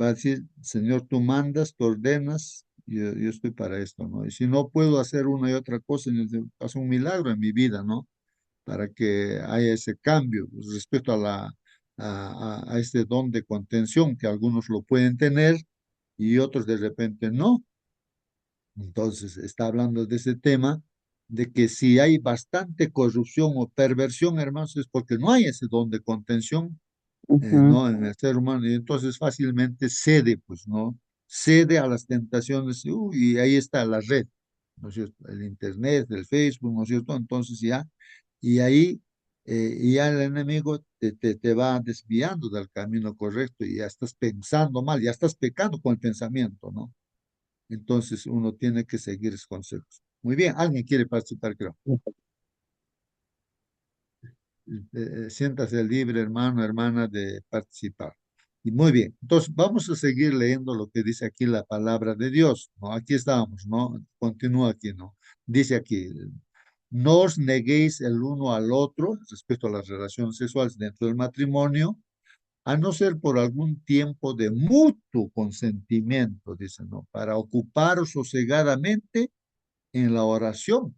S2: va a decir, Señor, tú mandas, tú ordenas, yo estoy para esto, ¿no? Y si no puedo hacer una y otra cosa, haz un milagro en mi vida, ¿no? Para que haya ese cambio pues, respecto a a este don de contención, que algunos lo pueden tener y otros de repente no. Entonces, está hablando de ese tema, de que si hay bastante corrupción o perversión, hermanos, es porque no hay ese don de contención,
S5: Ujú,
S2: ¿no? En el ser humano, y entonces fácilmente cede, pues, ¿no? Cede a las tentaciones, y ahí está la red, ¿no es cierto? El Internet, el Facebook, ¿no es cierto? Entonces ya, y ahí, y ya el enemigo te va desviando del camino correcto y ya estás pensando mal, ya estás pecando con el pensamiento, ¿no? Entonces uno tiene que seguir esos consejos. Muy bien, alguien quiere participar, creo. Siéntase libre, hermano, hermana, de participar. Y muy bien, entonces vamos a seguir leyendo lo que dice aquí la palabra de Dios, ¿no? Aquí estamos, ¿no? Continúa aquí, ¿no? Dice aquí, no os neguéis el uno al otro respecto a las relaciones sexuales dentro del matrimonio, a no ser por algún tiempo de mutuo consentimiento, dice, ¿no? Para ocuparos sosegadamente en la oración.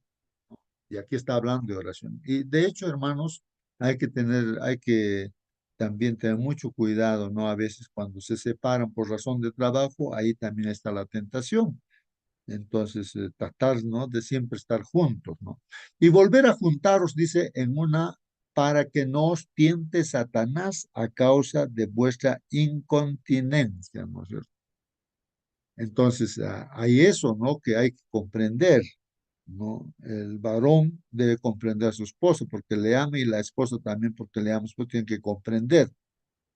S2: Y aquí está hablando de oración. Y de hecho, hermanos, hay que también tener mucho cuidado, ¿no? A veces cuando se separan por razón de trabajo, ahí también está la tentación. Entonces, tratar, ¿no? De siempre estar juntos, ¿no? Y volver a juntaros, dice, en una, para que no os tiente Satanás a causa de vuestra incontinencia, ¿no es cierto? Entonces, hay eso, ¿no? Que hay que comprender, ¿no? El varón debe comprender a su esposa porque le ama y la esposa también porque le ama, pues tienen que comprender.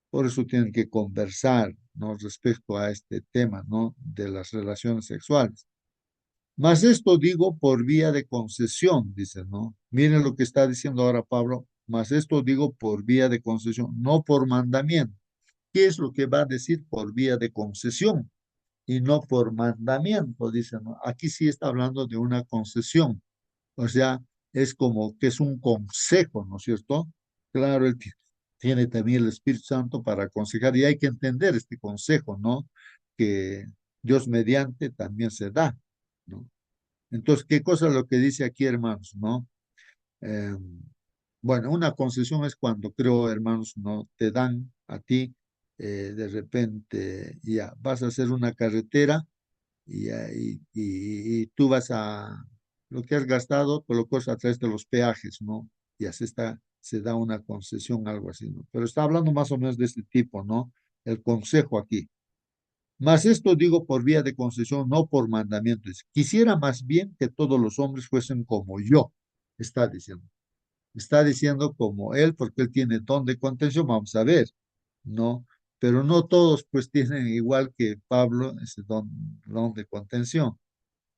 S2: Por eso tienen que conversar, ¿no? Respecto a este tema, ¿no? De las relaciones sexuales. Mas esto digo por vía de concesión, dice, ¿no? Miren lo que está diciendo ahora Pablo. Mas esto digo por vía de concesión, no por mandamiento. ¿Qué es lo que va a decir por vía de concesión? Y no por mandamiento, dice, ¿no? Aquí sí está hablando de una concesión, o sea, es como que es un consejo, ¿no es cierto? Claro, él tiene también el Espíritu Santo para aconsejar y hay que entender este consejo, ¿no? Que Dios mediante también se da, ¿no? Entonces, ¿qué cosa es lo que dice aquí, hermanos, no? Eh, bueno, una concesión es cuando creo, hermanos, no te dan a ti, de repente, ya vas a hacer una carretera y tú vas a, lo que has gastado, pues lo cosas a través de los peajes, ¿no? Y así está, se da una concesión, algo así, ¿no? Pero está hablando más o menos de este tipo, ¿no? El consejo aquí. Mas esto digo por vía de concesión, no por mandamiento. Quisiera más bien que todos los hombres fuesen como yo, está diciendo. Está diciendo como él, porque él tiene don de contención, vamos a ver, ¿no? Pero no todos pues tienen igual que Pablo ese don de contención.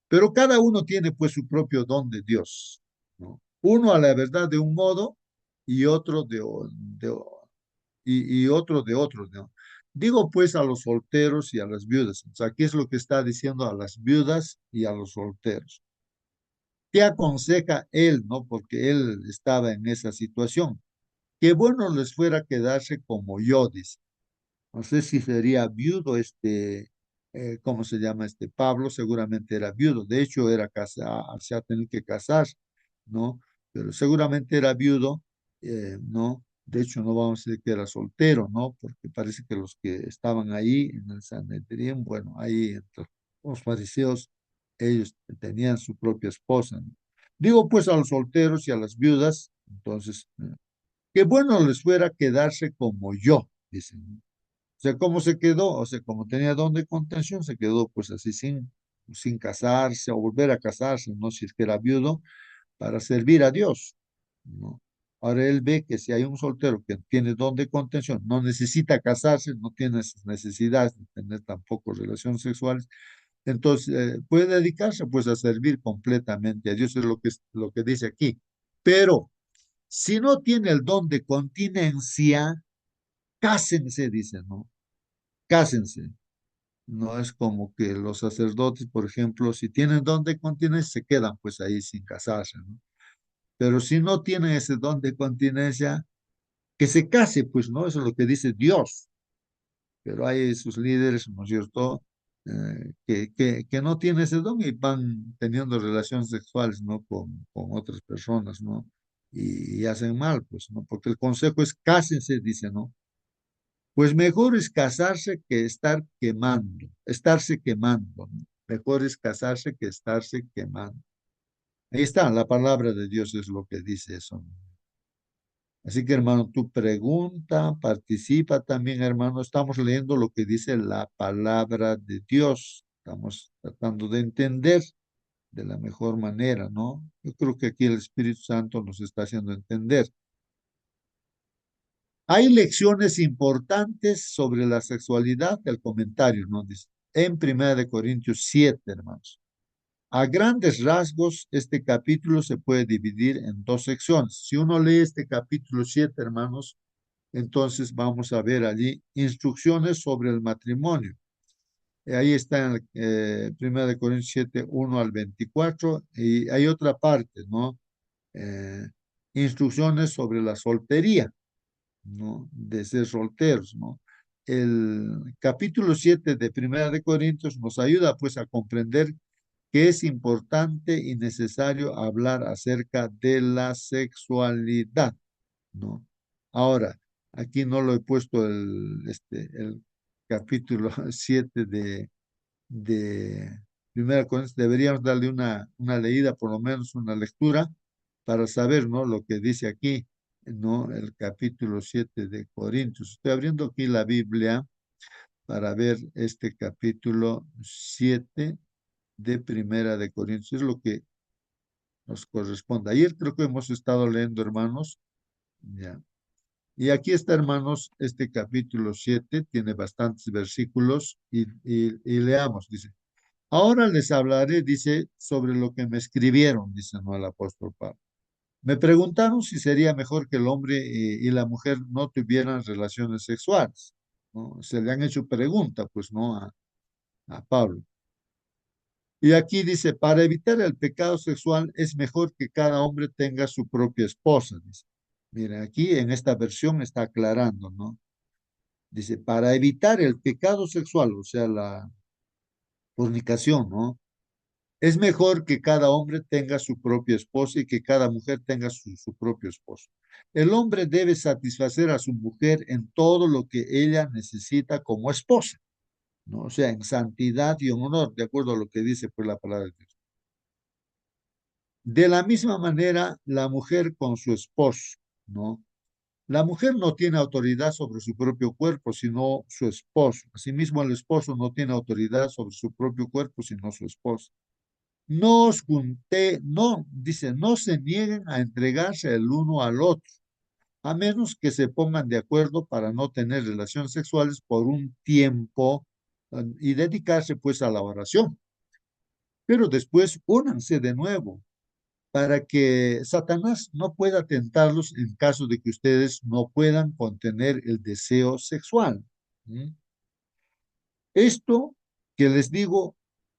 S2: Pero cada uno tiene pues su propio don de Dios, ¿no? Uno a la verdad de un modo y otro y otro de otro, ¿no? Digo pues a los solteros y a las viudas. O sea, ¿qué es lo que está diciendo a las viudas y a los solteros? ¿Qué aconseja él, no? Porque él estaba en esa situación. Qué bueno les fuera quedarse como yo, dice. No sé si sería viudo ¿cómo se llama este? Pablo seguramente era viudo. De hecho, era casado, se ha tenido que casar, ¿no? Pero seguramente era viudo, ¿no? De hecho, no vamos a decir que era soltero, ¿no? Porque parece que los que estaban ahí en el Sanedrín, bueno, ahí entre los fariseos, ellos tenían su propia esposa, ¿no? Digo pues a los solteros y a las viudas, entonces, qué bueno les fuera quedarse como yo, dicen, ¿no? O sea, ¿cómo se quedó? O sea, como tenía don de contención, se quedó pues así sin. sin casarse o volver a casarse, ¿no? Si es que era viudo, para servir a Dios, ¿no? Ahora él ve que si hay un soltero que tiene don de contención, no necesita casarse, no tiene esas necesidades de tener tampoco relaciones sexuales, entonces puede dedicarse pues a servir completamente a Dios, es lo que dice aquí. Pero si no tiene el don de continencia, cásense, dice, ¿no? Cásense. No es como que los sacerdotes, por ejemplo, si tienen don de continencia, se quedan pues ahí sin casarse, ¿no? Pero si no tienen ese don de continencia, que se case, pues, ¿no? Eso es lo que dice Dios. Pero hay sus líderes, ¿no es cierto? Que no tienen ese don y van teniendo relaciones sexuales, ¿no? Con otras personas, ¿no? Y hacen mal, pues, ¿no? Porque el consejo es cásense, dice, ¿no? Pues mejor es casarse que estarse quemando, ¿no? Mejor es casarse que estarse quemando. Ahí está, la palabra de Dios es lo que dice eso, ¿no? Así que, hermano, tu pregunta, participa también, hermano. Estamos leyendo lo que dice la palabra de Dios. Estamos tratando de entender de la mejor manera, ¿no? Yo creo que aquí el Espíritu Santo nos está haciendo entender. Hay lecciones importantes sobre la sexualidad, el comentario, ¿no? Dice, en 1 Corintios 7, hermanos. A grandes rasgos, este capítulo se puede dividir en dos secciones. Si uno lee este capítulo 7, hermanos, entonces vamos a ver allí instrucciones sobre el matrimonio. Ahí está en 1 Corintios 7, 1 al 24, y hay otra parte, ¿no? Eh, Instrucciones sobre la soltería, ¿no? De ser solteros, ¿no? El capítulo 7 de 1 Corintios nos ayuda pues a comprender que es importante y necesario hablar acerca de la sexualidad, ¿no? Ahora, aquí no lo he puesto el capítulo 7 de 1 Corintios. Deberíamos darle una leída, por lo menos una lectura, para saber, ¿no? Lo que dice aquí, ¿no? El capítulo 7 de Corintios. Estoy abriendo aquí la Biblia para ver este capítulo 7 de Corintios. Es lo que nos corresponde. Ayer creo que hemos estado leyendo, hermanos, ya. Y aquí está, hermanos, este capítulo 7 tiene bastantes versículos y leamos, dice. Ahora les hablaré, dice, sobre lo que me escribieron, dice, ¿no? El apóstol Pablo. Me preguntaron si sería mejor que el hombre y la mujer no tuvieran relaciones sexuales, ¿no? Se le han hecho pregunta, pues, ¿no? A Pablo. Y aquí dice, para evitar el pecado sexual es mejor que cada hombre tenga su propia esposa, dice. Mira, aquí en esta versión está aclarando, ¿no? Dice, para evitar el pecado sexual, o sea, la fornicación, ¿no? Es mejor que cada hombre tenga su propia esposa y que cada mujer tenga su propio esposo. El hombre debe satisfacer a su mujer en todo lo que ella necesita como esposa, ¿no? O sea, en santidad y en honor, de acuerdo a lo que dice pues la palabra de Dios. De la misma manera, la mujer con su esposo, ¿no? La mujer no tiene autoridad sobre su propio cuerpo, sino su esposo. Asimismo, el esposo no tiene autoridad sobre su propio cuerpo, sino su esposa. No os junté, no, dice, no se nieguen a entregarse el uno al otro, a menos que se pongan de acuerdo para no tener relaciones sexuales por un tiempo y dedicarse pues a la oración. Pero después únanse de nuevo para que Satanás no pueda tentarlos en caso de que ustedes no puedan contener el deseo sexual. ¿Mm? Esto que les digo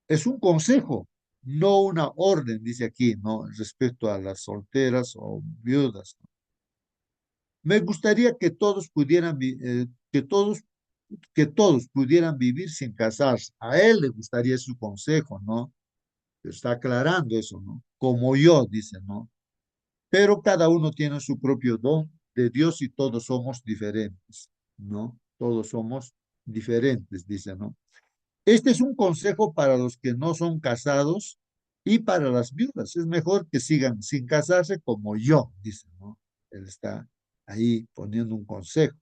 S2: es un consejo, no una orden, dice aquí, ¿no? Respecto a las solteras o viudas. Me gustaría que todos pudieran, que todos pudieran vivir sin casarse. A él le gustaría su consejo, ¿no? Pero está aclarando eso, ¿no? Como yo, dice, ¿no? Pero cada uno tiene su propio don de Dios y todos somos diferentes, ¿no? Todos somos diferentes, dice, ¿no? Este es un consejo para los que no son casados y para las viudas. Es mejor que sigan sin casarse como yo, dice, ¿no? Él está ahí poniendo un consejo.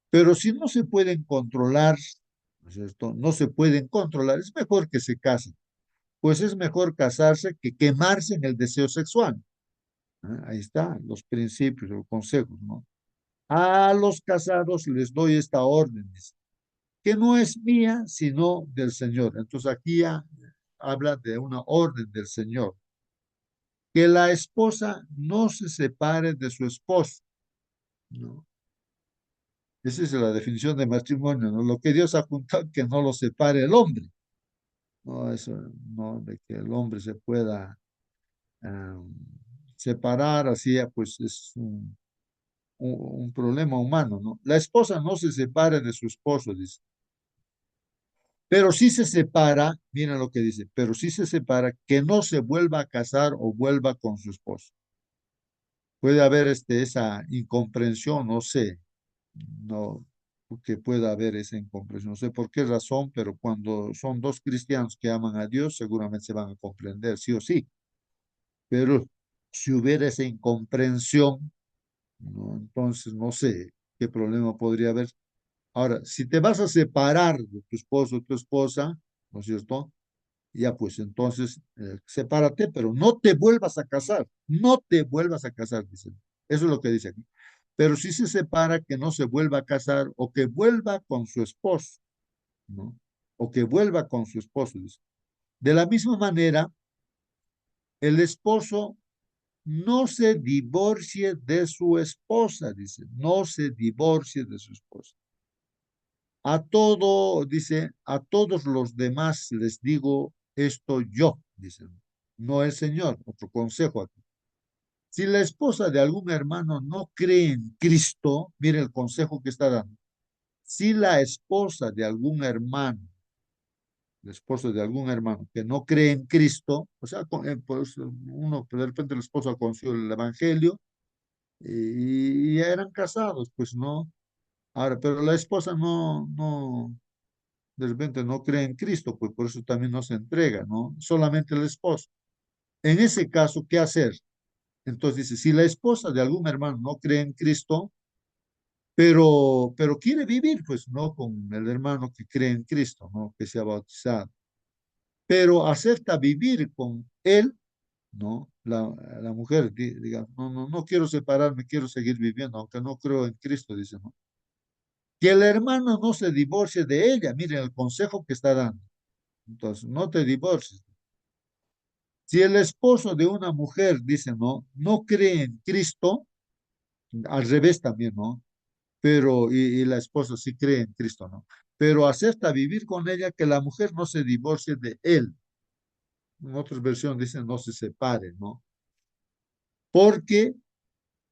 S2: Pero si no se pueden controlar, ¿no es cierto? No se pueden controlar, es mejor que se casen. pues es mejor casarse que quemarse en el deseo sexual. Ah, ahí están los principios, los consejos, ¿no? A los casados les doy esta orden, dice, que no es mía, sino del Señor. Entonces aquí ya habla de una orden del Señor. Que la esposa no se separe de su esposo, ¿no? Esa es la definición de matrimonio, ¿no? Lo que Dios ha juntado, que no lo separe el hombre, ¿no? Eso, no, de que el hombre se pueda um, separar, así, pues es un problema humano, ¿no? La esposa no se separe de su esposo, dice. Pero sí se separa, mira lo que dice, pero sí se separa que no se vuelva a casar o vuelva con su esposo. Puede haber esa incomprensión, no sé, no, que pueda haber esa incomprensión. No sé por qué razón, pero cuando son dos cristianos que aman a Dios, seguramente se van a comprender, sí o sí. Pero si hubiera esa incomprensión, ¿no? Entonces no sé qué problema podría haber. Ahora, si te vas a separar de tu esposo o tu esposa, ¿no es cierto? Ya pues entonces sepárate, pero no te vuelvas a casar, no te vuelvas a casar, dice. Eso es lo que dice aquí. Pero si se separa, que no se vuelva a casar o que vuelva con su esposo, ¿no? O que vuelva con su esposo, dice. De la misma manera, el esposo no se divorcie de su esposa, dice, no se divorcie de su esposa. A todo, dice, a todos los demás les digo esto yo, dice, no el Señor, otro consejo aquí. Si la esposa de algún hermano no cree en Cristo, mire el consejo que está dando. Si la esposa de algún hermano, la esposa de algún hermano que no cree en Cristo, o sea, pues uno, de repente la esposa conoció el Evangelio y ya eran casados, pues no. Ahora, pero la esposa no, de repente no cree en Cristo, pues por eso también no se entrega, ¿no? Solamente el esposo. En ese caso, ¿qué hacer? Entonces dice, si la esposa de algún hermano no cree en Cristo, pero quiere vivir, pues, ¿no? Con el hermano que cree en Cristo, ¿no? Que se ha bautizado, pero acepta vivir con él, ¿no? La mujer, diga, no quiero separarme, quiero seguir viviendo, aunque no creo en Cristo, dice, ¿no? Que el hermano no se divorcie de ella, miren el consejo que está dando. Entonces, no te divorcies. Si el esposo de una mujer dice, no cree en Cristo, al revés también, ¿no? Pero, y la esposa sí cree en Cristo, ¿no? Pero acepta vivir con ella, que la mujer no se divorcie de él. En otras versiones dicen no se separe, ¿no? Porque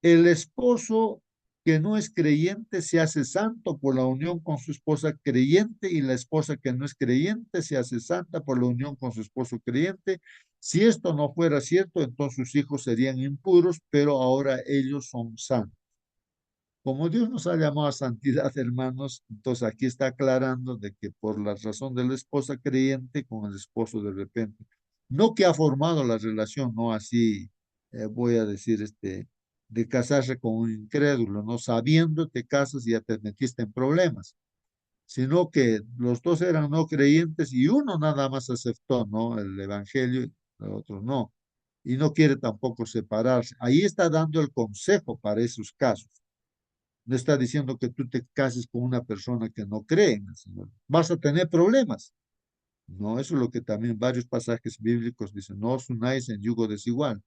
S2: el esposo que no es creyente se hace santo por la unión con su esposa creyente, y la esposa que no es creyente se hace santa por la unión con su esposo creyente. Si esto no fuera cierto, entonces sus hijos serían impuros, pero ahora ellos son santos. Como Dios nos ha llamado a santidad, hermanos, entonces aquí está aclarando de que por la razón de la esposa creyente con el esposo de repente, no que ha formado la relación, no así, voy a decir, de casarse con un incrédulo, no sabiendo te casas y ya te metiste en problemas, sino que los dos eran no creyentes y uno nada más aceptó, ¿no? El evangelio y el otro no. Y no quiere tampoco separarse. Ahí está dando el consejo para esos casos. No está diciendo que tú te cases con una persona que no cree en el Señor. Vas a tener problemas. No, eso es lo que también varios pasajes bíblicos dicen. No os unáis en yugo desigual.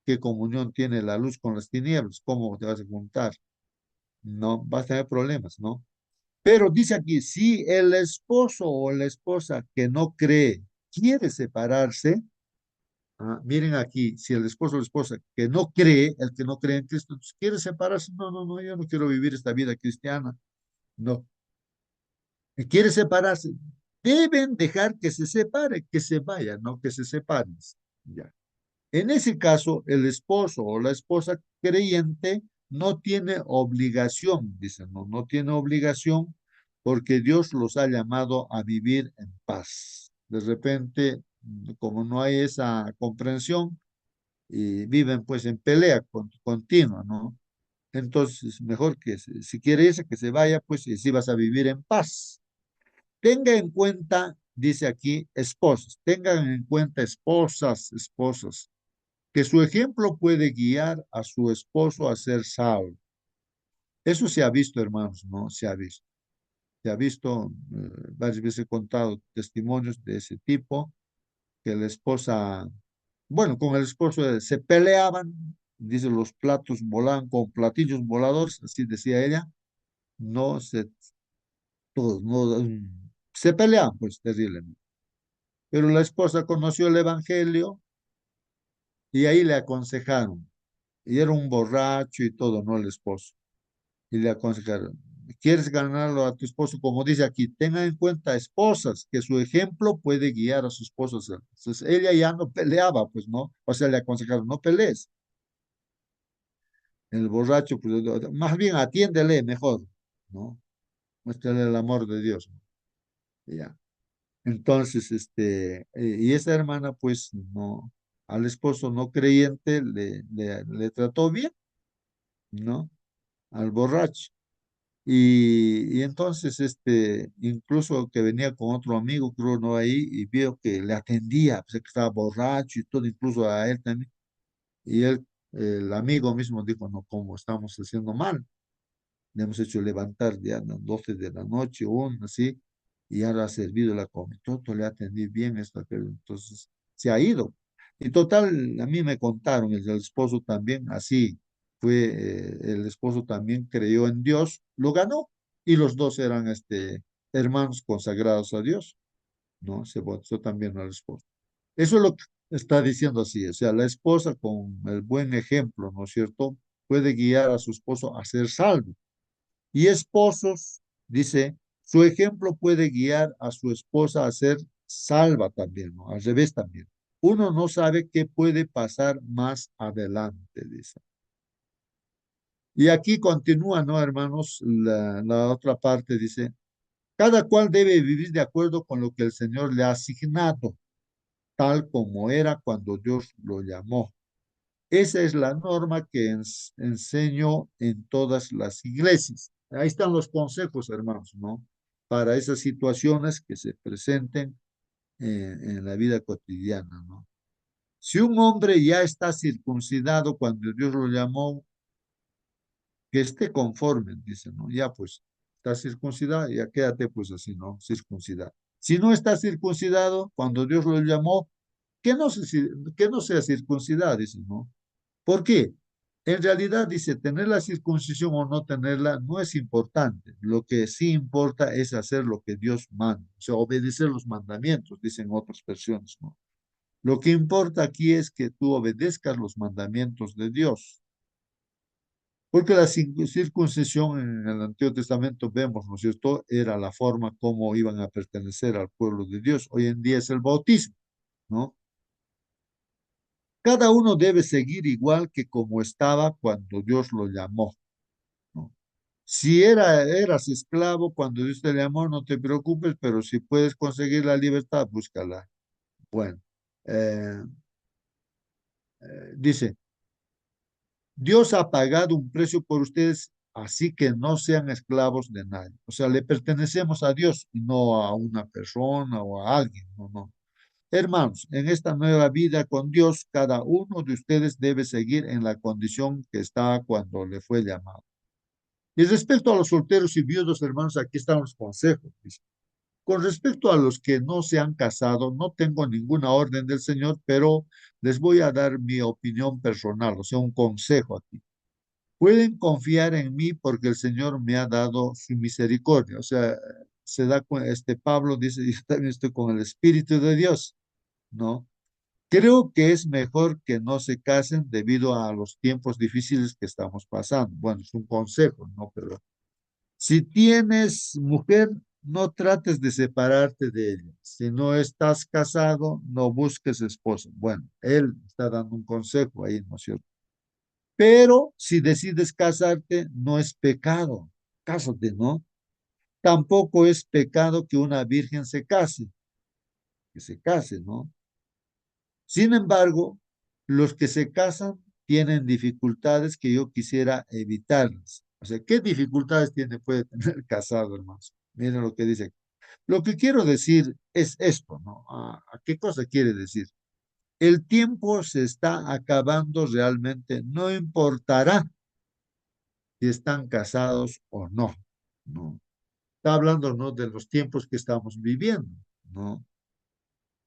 S2: ¿Qué comunión tiene la luz con las tinieblas? ¿Cómo te vas a juntar? No, vas a tener problemas, ¿no? Pero dice aquí, si el esposo o la esposa que no cree quiere separarse, miren aquí, si el esposo o la esposa que no cree, el que no cree en Cristo, entonces quiere separarse, no, yo no quiero vivir esta vida cristiana. No, quiere separarse, deben dejar que se separe, que se vaya, no que se separen. Ya. En ese caso, el esposo o la esposa creyente no tiene obligación, dicen, no tiene obligación porque Dios los ha llamado a vivir en paz. De repente, como no hay esa comprensión, y viven pues en pelea continua, ¿no? Entonces, mejor que si quiere irse, que se vaya, pues y si vas a vivir en paz. Tenga en cuenta dice aquí, esposas, tengan en cuenta esposas, que su ejemplo puede guiar a su esposo a ser salvo. Eso se ha visto, hermanos, ¿no? Se ha visto. Se ha visto, varias veces he contado testimonios de ese tipo, que la esposa, bueno, con el esposo se peleaban, dice, los platos volaban con platillos voladores, así decía ella, no se, todos, no, se peleaban, pues, terriblemente. Pero la esposa conoció el evangelio y ahí le aconsejaron, y era un borracho y todo, no el esposo. Y le aconsejaron, ¿quieres ganarlo a tu esposo? Como dice aquí, tenga en cuenta esposas, que su ejemplo puede guiar a sus esposos. Entonces ella ya no peleaba, pues no, o sea, le aconsejaron, no pelees. El borracho, pues, más bien atiéndele mejor, ¿no? Muéstrale el amor de Dios, ¿no? Ya. Entonces, y esa hermana, pues, no, al esposo no creyente le trató bien, ¿no? Al borracho. Y entonces, incluso que venía con otro amigo, creo, no ahí, y vio que le atendía, pues que estaba borracho y todo, incluso a él también. Y él, el amigo mismo dijo, no, como estamos haciendo mal, le hemos hecho levantar ya a las 12 de la noche, una así, y ahora ha servido la comida, todo le atendí bien, esto, aquello. Entonces, se ha ido. Y total, a mí me contaron, el esposo también, así fue, el esposo también creyó en Dios, lo ganó, y los dos eran, hermanos consagrados a Dios, ¿no? Se bautizó también al esposo. Eso es lo que está diciendo así, o sea, la esposa con el buen ejemplo, ¿no es cierto? Puede guiar a su esposo a ser salvo. Y esposos, dice, su ejemplo puede guiar a su esposa a ser salva también, ¿no? Al revés también. Uno no sabe qué puede pasar más adelante, dice. Y aquí continúa, ¿no, hermanos? La otra parte dice, cada cual debe vivir de acuerdo con lo que el Señor le ha asignado, tal como era cuando Dios lo llamó. Esa es la norma que enseño en todas las iglesias. Ahí están los consejos, hermanos, ¿no? Para esas situaciones que se presenten en la vida cotidiana, ¿no? Si un hombre ya está circuncidado cuando Dios lo llamó, que esté conforme, dice, ¿no? Ya pues, está circuncidado, ya quédate pues así, ¿no? Circuncidado. Si no está circuncidado, cuando Dios lo llamó, que no sea circuncidado, dice, ¿no? ¿Por qué? En realidad, dice, tener la circuncisión o no tenerla no es importante. Lo que sí importa es hacer lo que Dios manda, o sea, obedecer los mandamientos, dicen otras versiones, ¿no? Lo que importa aquí es que tú obedezcas los mandamientos de Dios. Porque la circuncisión en el Antiguo Testamento vemos, ¿no es cierto?, era la forma como iban a pertenecer al pueblo de Dios. Hoy en día es el bautismo, ¿no? Cada uno debe seguir igual que como estaba cuando Dios lo llamó, ¿no? Si eras esclavo cuando Dios te llamó, no te preocupes, pero si puedes conseguir la libertad, búscala. Bueno, eh, dice, Dios ha pagado un precio por ustedes, así que no sean esclavos de nadie. O sea, le pertenecemos a Dios y no a una persona o a alguien, no, no. Hermanos, en esta nueva vida con Dios, cada uno de ustedes debe seguir en la condición que estaba cuando le fue llamado. Y respecto a los solteros y viudos, hermanos, aquí están los consejos. Dice. Con respecto a los que no se han casado, no tengo ninguna orden del Señor, pero les voy a dar mi opinión personal, o sea, un consejo aquí. Pueden confiar en mí porque el Señor me ha dado su misericordia. O sea, se da Pablo dice, yo también estoy con el Espíritu de Dios, ¿no? Creo que es mejor que no se casen debido a los tiempos difíciles que estamos pasando. Bueno, es un consejo, ¿no? Pero si tienes mujer, no trates de separarte de ella. Si no estás casado, no busques esposo. Bueno, él está dando un consejo ahí, ¿no es cierto? Pero si decides casarte, no es pecado. Cásate, ¿no? Tampoco es pecado que una virgen se case, que se case, ¿no? Sin embargo, los que se casan tienen dificultades que yo quisiera evitarlas. O sea, ¿qué dificultades puede tener el casado, hermanos? Miren lo que dice. Lo que quiero decir es esto, ¿no? ¿A qué cosa quiere decir? El tiempo se está acabando realmente, no importará si están casados o no, ¿no? Está hablando, ¿no? De los tiempos que estamos viviendo, ¿no?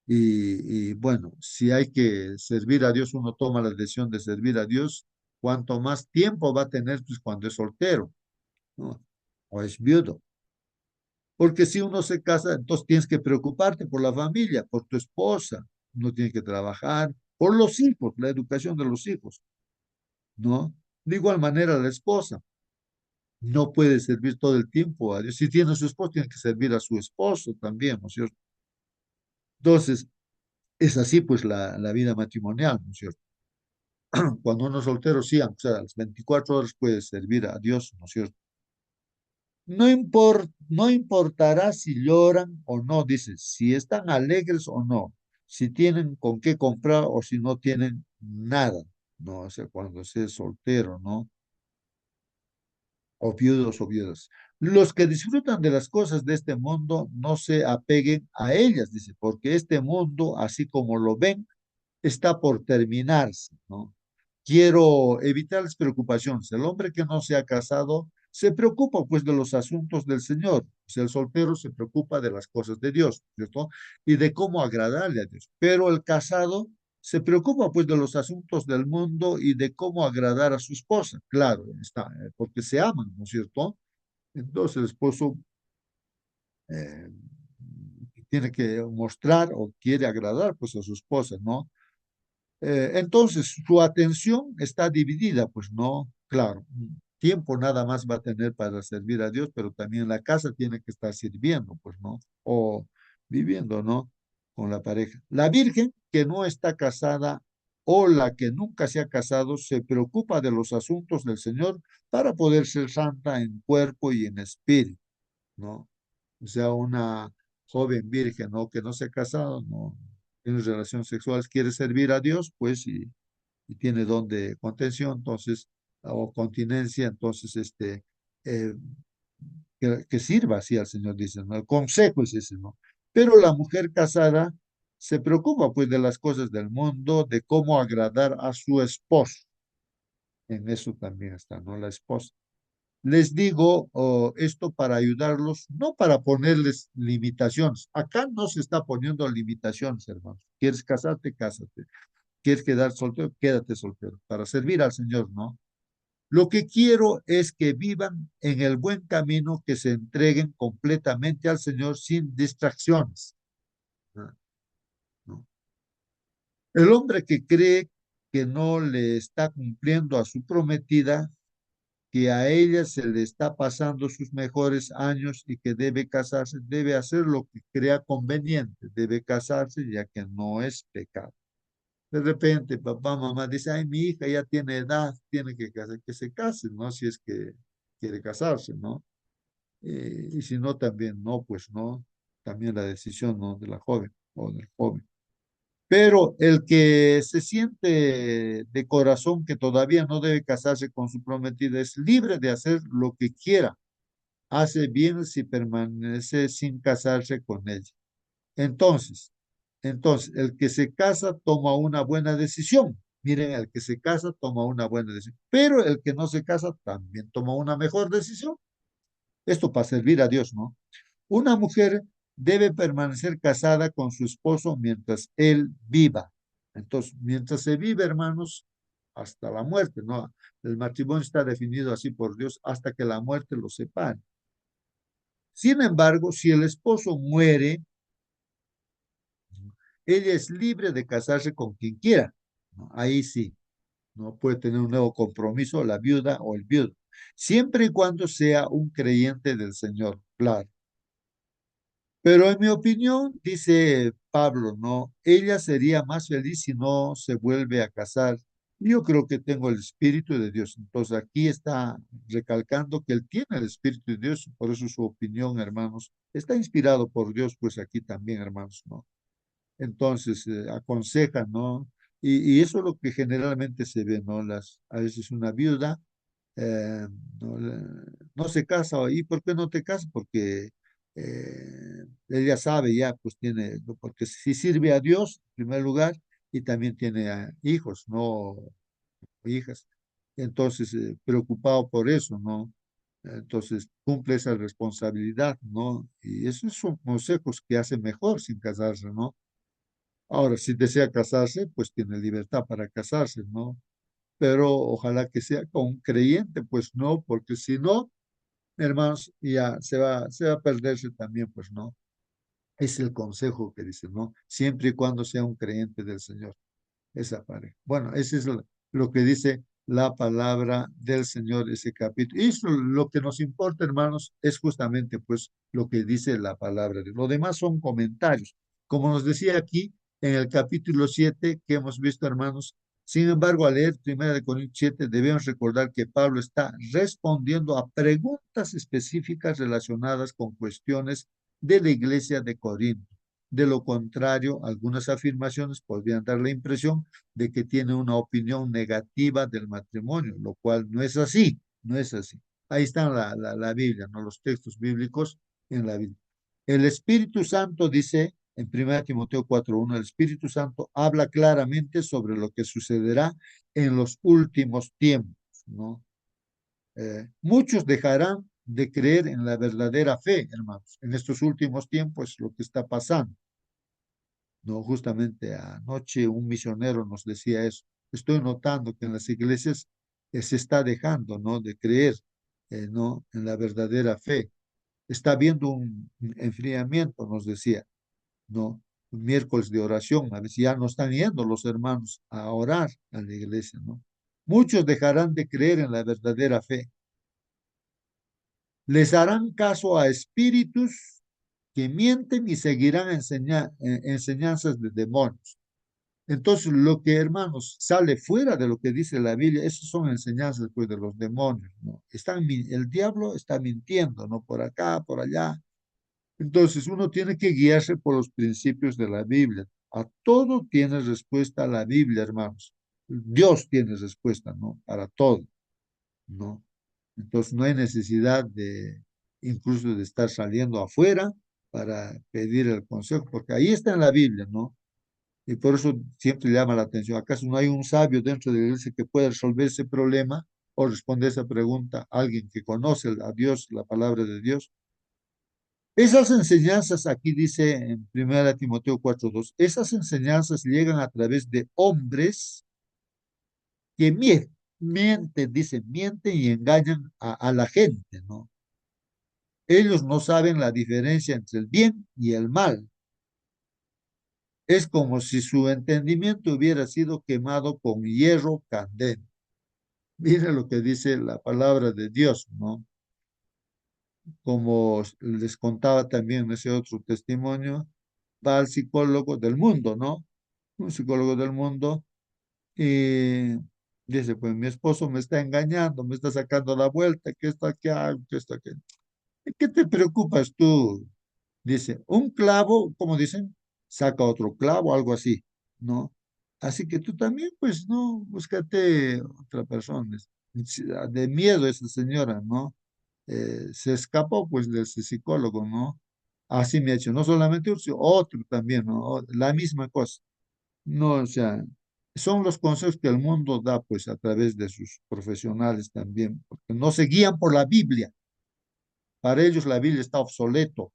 S2: Y bueno, si hay que servir a Dios, uno toma la decisión de servir a Dios, cuanto más tiempo va a tener, pues cuando es soltero, ¿no? O es viudo. Porque si uno se casa, entonces tienes que preocuparte por la familia, por tu esposa, uno tiene que trabajar, por los hijos, la educación de los hijos, ¿no? De igual manera la esposa no puede servir todo el tiempo a Dios. Si tiene a su esposo, tiene que servir a su esposo también, ¿no es cierto? Entonces, es así pues la vida matrimonial, ¿no es cierto? Cuando uno es soltero, sí, aunque sea a las 24 horas puede servir a Dios, ¿no es cierto? No importará si lloran o no, dice, si están alegres o no, si tienen con qué comprar o si no tienen nada, ¿no? O sea, cuando se es soltero, ¿no? O viudos o viudas. Los que disfrutan de las cosas de este mundo no se apeguen a ellas, dice, porque este mundo, así como lo ven, está por terminarse, ¿no? Quiero evitarles preocupaciones. El hombre que no se ha casado se preocupa pues de los asuntos del Señor. O sea, el soltero se preocupa de las cosas de Dios, ¿cierto? Y de cómo agradarle a Dios. Pero el casado se preocupa pues de los asuntos del mundo y de cómo agradar a su esposa. Claro, está, porque se aman, ¿no es cierto? Entonces el esposo eh, tiene que mostrar o quiere agradar pues a su esposa, ¿no? Entonces, su atención está dividida, pues no, claro, tiempo nada más va a tener para servir a Dios, pero también la casa tiene que estar sirviendo, pues no, o viviendo, ¿no? Con la pareja. La virgen que no está casada o la que nunca se ha casado se preocupa de los asuntos del Señor para poder ser santa en cuerpo y en espíritu, ¿no? O sea, una joven virgen, ¿no? Que no se ha casado, no tiene relaciones sexuales, quiere servir a Dios, pues, y tiene don de contención, entonces, o continencia, entonces, eh, que sirva así al Señor, dice, ¿no? El consejo es ese, ¿no? Pero la mujer casada se preocupa, pues, de las cosas del mundo, de cómo agradar a su esposo. En eso también está, ¿no? La esposa. Les digo esto para ayudarlos, no para ponerles limitaciones. Acá no se está poniendo limitaciones, hermanos. ¿Quieres casarte? Cásate. ¿Quieres quedar soltero? Quédate soltero. Para servir al Señor, ¿no? Lo que quiero es que vivan en el buen camino, que se entreguen completamente al Señor sin distracciones, ¿no? ¿No? El hombre que cree que no le está cumpliendo a su prometida, que a ella se le está pasando sus mejores años y que debe casarse, debe hacer lo que crea conveniente, debe casarse ya que no es pecado. De repente papá, mamá dice, ay, mi hija ya tiene edad, tiene que casar, que se case, ¿no? Si es que quiere casarse, ¿no? Y si no, también no, pues no, también la decisión, ¿no? De la joven o del joven. Pero el que se siente de corazón que todavía no debe casarse con su prometida es libre de hacer lo que quiera. Hace bien si permanece sin casarse con ella. Entonces, el que se casa toma una buena decisión. Miren, el que se casa toma una buena decisión, pero el que no se casa también toma una mejor decisión. Esto para servir a Dios, ¿no? Una mujer debe permanecer casada con su esposo mientras él viva. Entonces, mientras se vive, hermanos, hasta la muerte, ¿no? El matrimonio está definido así por Dios hasta que la muerte los separe. Sin embargo, si el esposo muere, ella es libre de casarse con quien quiera, ¿no? Ahí sí, no puede tener un nuevo compromiso la viuda o el viudo, siempre y cuando sea un creyente del Señor, claro. Pero en mi opinión, dice Pablo, ¿no? Ella sería más feliz si no se vuelve a casar. Yo creo que tengo el Espíritu de Dios. Entonces aquí está recalcando que él tiene el Espíritu de Dios, por eso su opinión, hermanos, está inspirado por Dios, pues aquí también, hermanos, ¿no? Entonces aconseja, ¿no? Y eso es lo que generalmente se ve, ¿no? A veces una viuda eh, no, no se casa. ¿Y por qué no te casas? Porque él ya sabe, ya pues tiene, porque si sirve a Dios en primer lugar y también tiene hijos, no hijas. Entonces, preocupado por eso, ¿no? Entonces, cumple esa responsabilidad, ¿no? Y esos son consejos que hace mejor sin casarse, ¿no? Ahora, si desea casarse, pues tiene libertad para casarse, ¿no? Pero ojalá que sea con un creyente, pues no, porque si no, hermanos, ya se va a perderse también, pues no. Es el consejo que dice, ¿no? Siempre y cuando sea un creyente del Señor, esa pareja. Bueno, ese es lo que dice la palabra del Señor, ese capítulo. Y eso, lo que nos importa, hermanos, es justamente pues lo que dice la palabra. Lo demás son comentarios. Como nos decía aquí en el capítulo 7 que hemos visto, hermanos, sin embargo, al leer 1 Corintios 7, debemos recordar que Pablo está respondiendo a preguntas específicas relacionadas con cuestiones de la iglesia de Corinto. De lo contrario, algunas afirmaciones podrían dar la impresión de que tiene una opinión negativa del matrimonio, lo cual no es así, no es así. Ahí está la Biblia, ¿no? Los textos bíblicos en la Biblia. El Espíritu Santo dice en 1 Timoteo 4:1, el Espíritu Santo habla claramente sobre lo que sucederá en los últimos tiempos, ¿no? Muchos dejarán de creer en la verdadera fe, hermanos, en estos últimos tiempos, lo que está pasando. No, justamente anoche un misionero nos decía eso. Estoy notando que en las iglesias se está dejando, ¿no? De creer, ¿no? En la verdadera fe. Está habiendo un enfriamiento, nos decía, ¿no? Un miércoles de oración, a veces ya no están yendo los hermanos a orar a la iglesia, ¿no? Muchos dejarán de creer en la verdadera fe. Les harán caso a espíritus que mienten y seguirán enseñanzas de demonios. Entonces, lo que, hermanos, sale fuera de lo que dice la Biblia, esas son enseñanzas, pues, de los demonios, ¿no? El diablo está mintiendo, ¿no? Por acá, por allá. Entonces, uno tiene que guiarse por los principios de la Biblia. A todo tiene respuesta la Biblia, hermanos. Dios tiene respuesta, ¿no? Para todo, ¿no? Entonces, no hay necesidad de, incluso de estar saliendo afuera para pedir el consejo, porque ahí está en la Biblia, ¿no? Y por eso siempre llama la atención. ¿Acaso no hay un sabio dentro de la iglesia que pueda resolver ese problema o responder esa pregunta? Alguien que conoce a Dios, la palabra de Dios. Esas enseñanzas, aquí dice en 1 Timoteo 4:2, esas enseñanzas llegan a través de hombres que mienten, dice, mienten y engañan a la gente, ¿no? Ellos no saben la diferencia entre el bien y el mal. Es como si su entendimiento hubiera sido quemado con hierro candente. Mira lo que dice la palabra de Dios, ¿no? Como les contaba también en ese otro testimonio, va al psicólogo del mundo, ¿no? Un psicólogo del mundo y dice, pues mi esposo me está engañando, me está sacando la vuelta, ¿qué está que hago? ¿Qué está que? ¿Qué te preocupas tú? Dice, un clavo, como dicen, saca otro clavo, algo así, ¿no? Así que tú también, pues, no, búscate otra persona. De miedo esa señora, ¿no? Se escapó, pues, de ese psicólogo, ¿no? Así me ha hecho, no solamente uno, sino otro también, ¿no? La misma cosa. No, o sea, son los consejos que el mundo da, pues, a través de sus profesionales también, porque no se guían por la Biblia. Para ellos la Biblia está obsoleto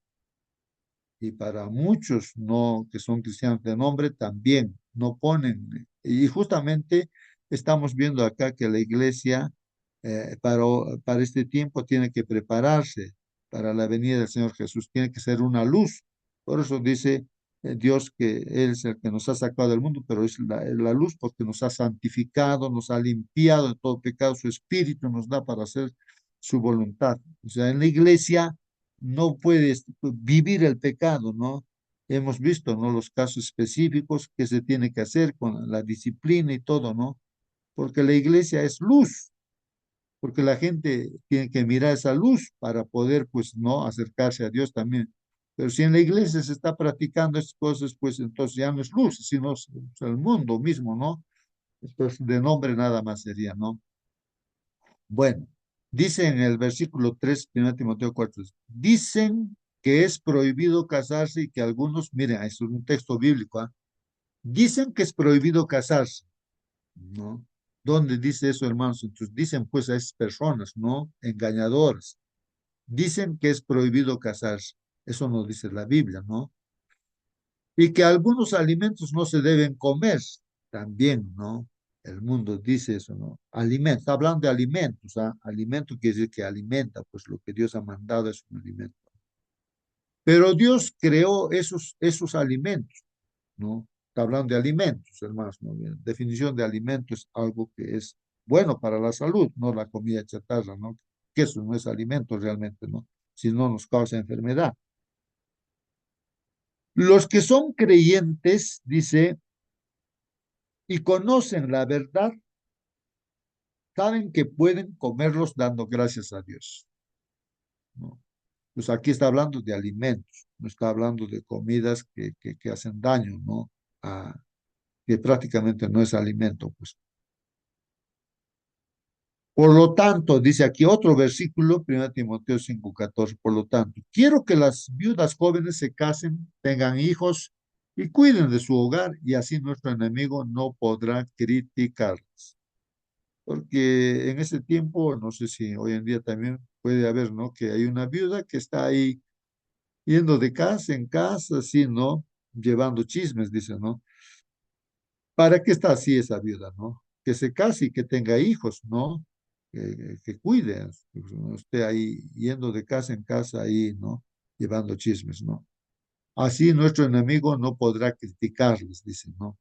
S2: y para muchos no que son cristianos de nombre también no ponen. Y justamente estamos viendo acá que la iglesia para este tiempo tiene que prepararse para la venida del Señor Jesús, tiene que ser una luz. Por eso dice Dios que Él es el que nos ha sacado del mundo, pero es la luz porque nos ha santificado, nos ha limpiado de todo pecado, su espíritu nos da para hacer su voluntad. O sea, en la iglesia no puedes vivir el pecado, ¿no? Hemos visto, ¿no? Los casos específicos que se tiene que hacer con la disciplina y todo, ¿no? Porque la iglesia es luz, porque la gente tiene que mirar esa luz para poder, pues, ¿no? Acercarse a Dios también. Pero si en la iglesia se está practicando estas cosas, pues entonces ya no es luz, sino es el mundo mismo, ¿no? Entonces, de nombre nada más sería, ¿no? Bueno, dice en el versículo 3, 1 Timoteo 4, dicen que es prohibido casarse y que algunos, miren, esto es un texto bíblico, ¿ah? Dicen que es prohibido casarse, ¿no? ¿Dónde dice eso, hermanos? Entonces dicen pues a esas personas, ¿no? Engañadoras. Dicen que es prohibido casarse. Eso no dice la Biblia, ¿no? Y que algunos alimentos no se deben comer, también, ¿no? El mundo dice eso, ¿no? Alimentos, está hablando de alimentos, ¿ah? Alimento quiere decir que alimenta, pues lo que Dios ha mandado es un alimento. Pero Dios creó esos alimentos, ¿no? Está hablando de alimentos, hermanos, ¿no? La definición de alimento es algo que es bueno para la salud, no la comida chatarra, ¿no? Que eso no es alimento realmente, ¿no? Si no nos causa enfermedad. Los que son creyentes, dice, y conocen la verdad, saben que pueden comerlos dando gracias a Dios, ¿no? Pues aquí está hablando de alimentos, no está hablando de comidas que hacen daño, ¿no? A, que prácticamente no es alimento, pues. Por lo tanto, dice aquí otro versículo, 1 Timoteo 5:14, por lo tanto, quiero que las viudas jóvenes se casen, tengan hijos y cuiden de su hogar, y así nuestro enemigo no podrá criticarlas. Porque en ese tiempo, no sé si hoy en día también puede haber, ¿no? Que hay una viuda que está ahí yendo de casa en casa, así, ¿no? Llevando chismes, dice, ¿no? ¿Para qué está así esa viuda, no? Que se case y que tenga hijos, ¿no? Que cuide, no esté ahí yendo de casa en casa, ahí, ¿no? Llevando chismes, ¿no? Así nuestro enemigo no podrá criticarles, dice, ¿no?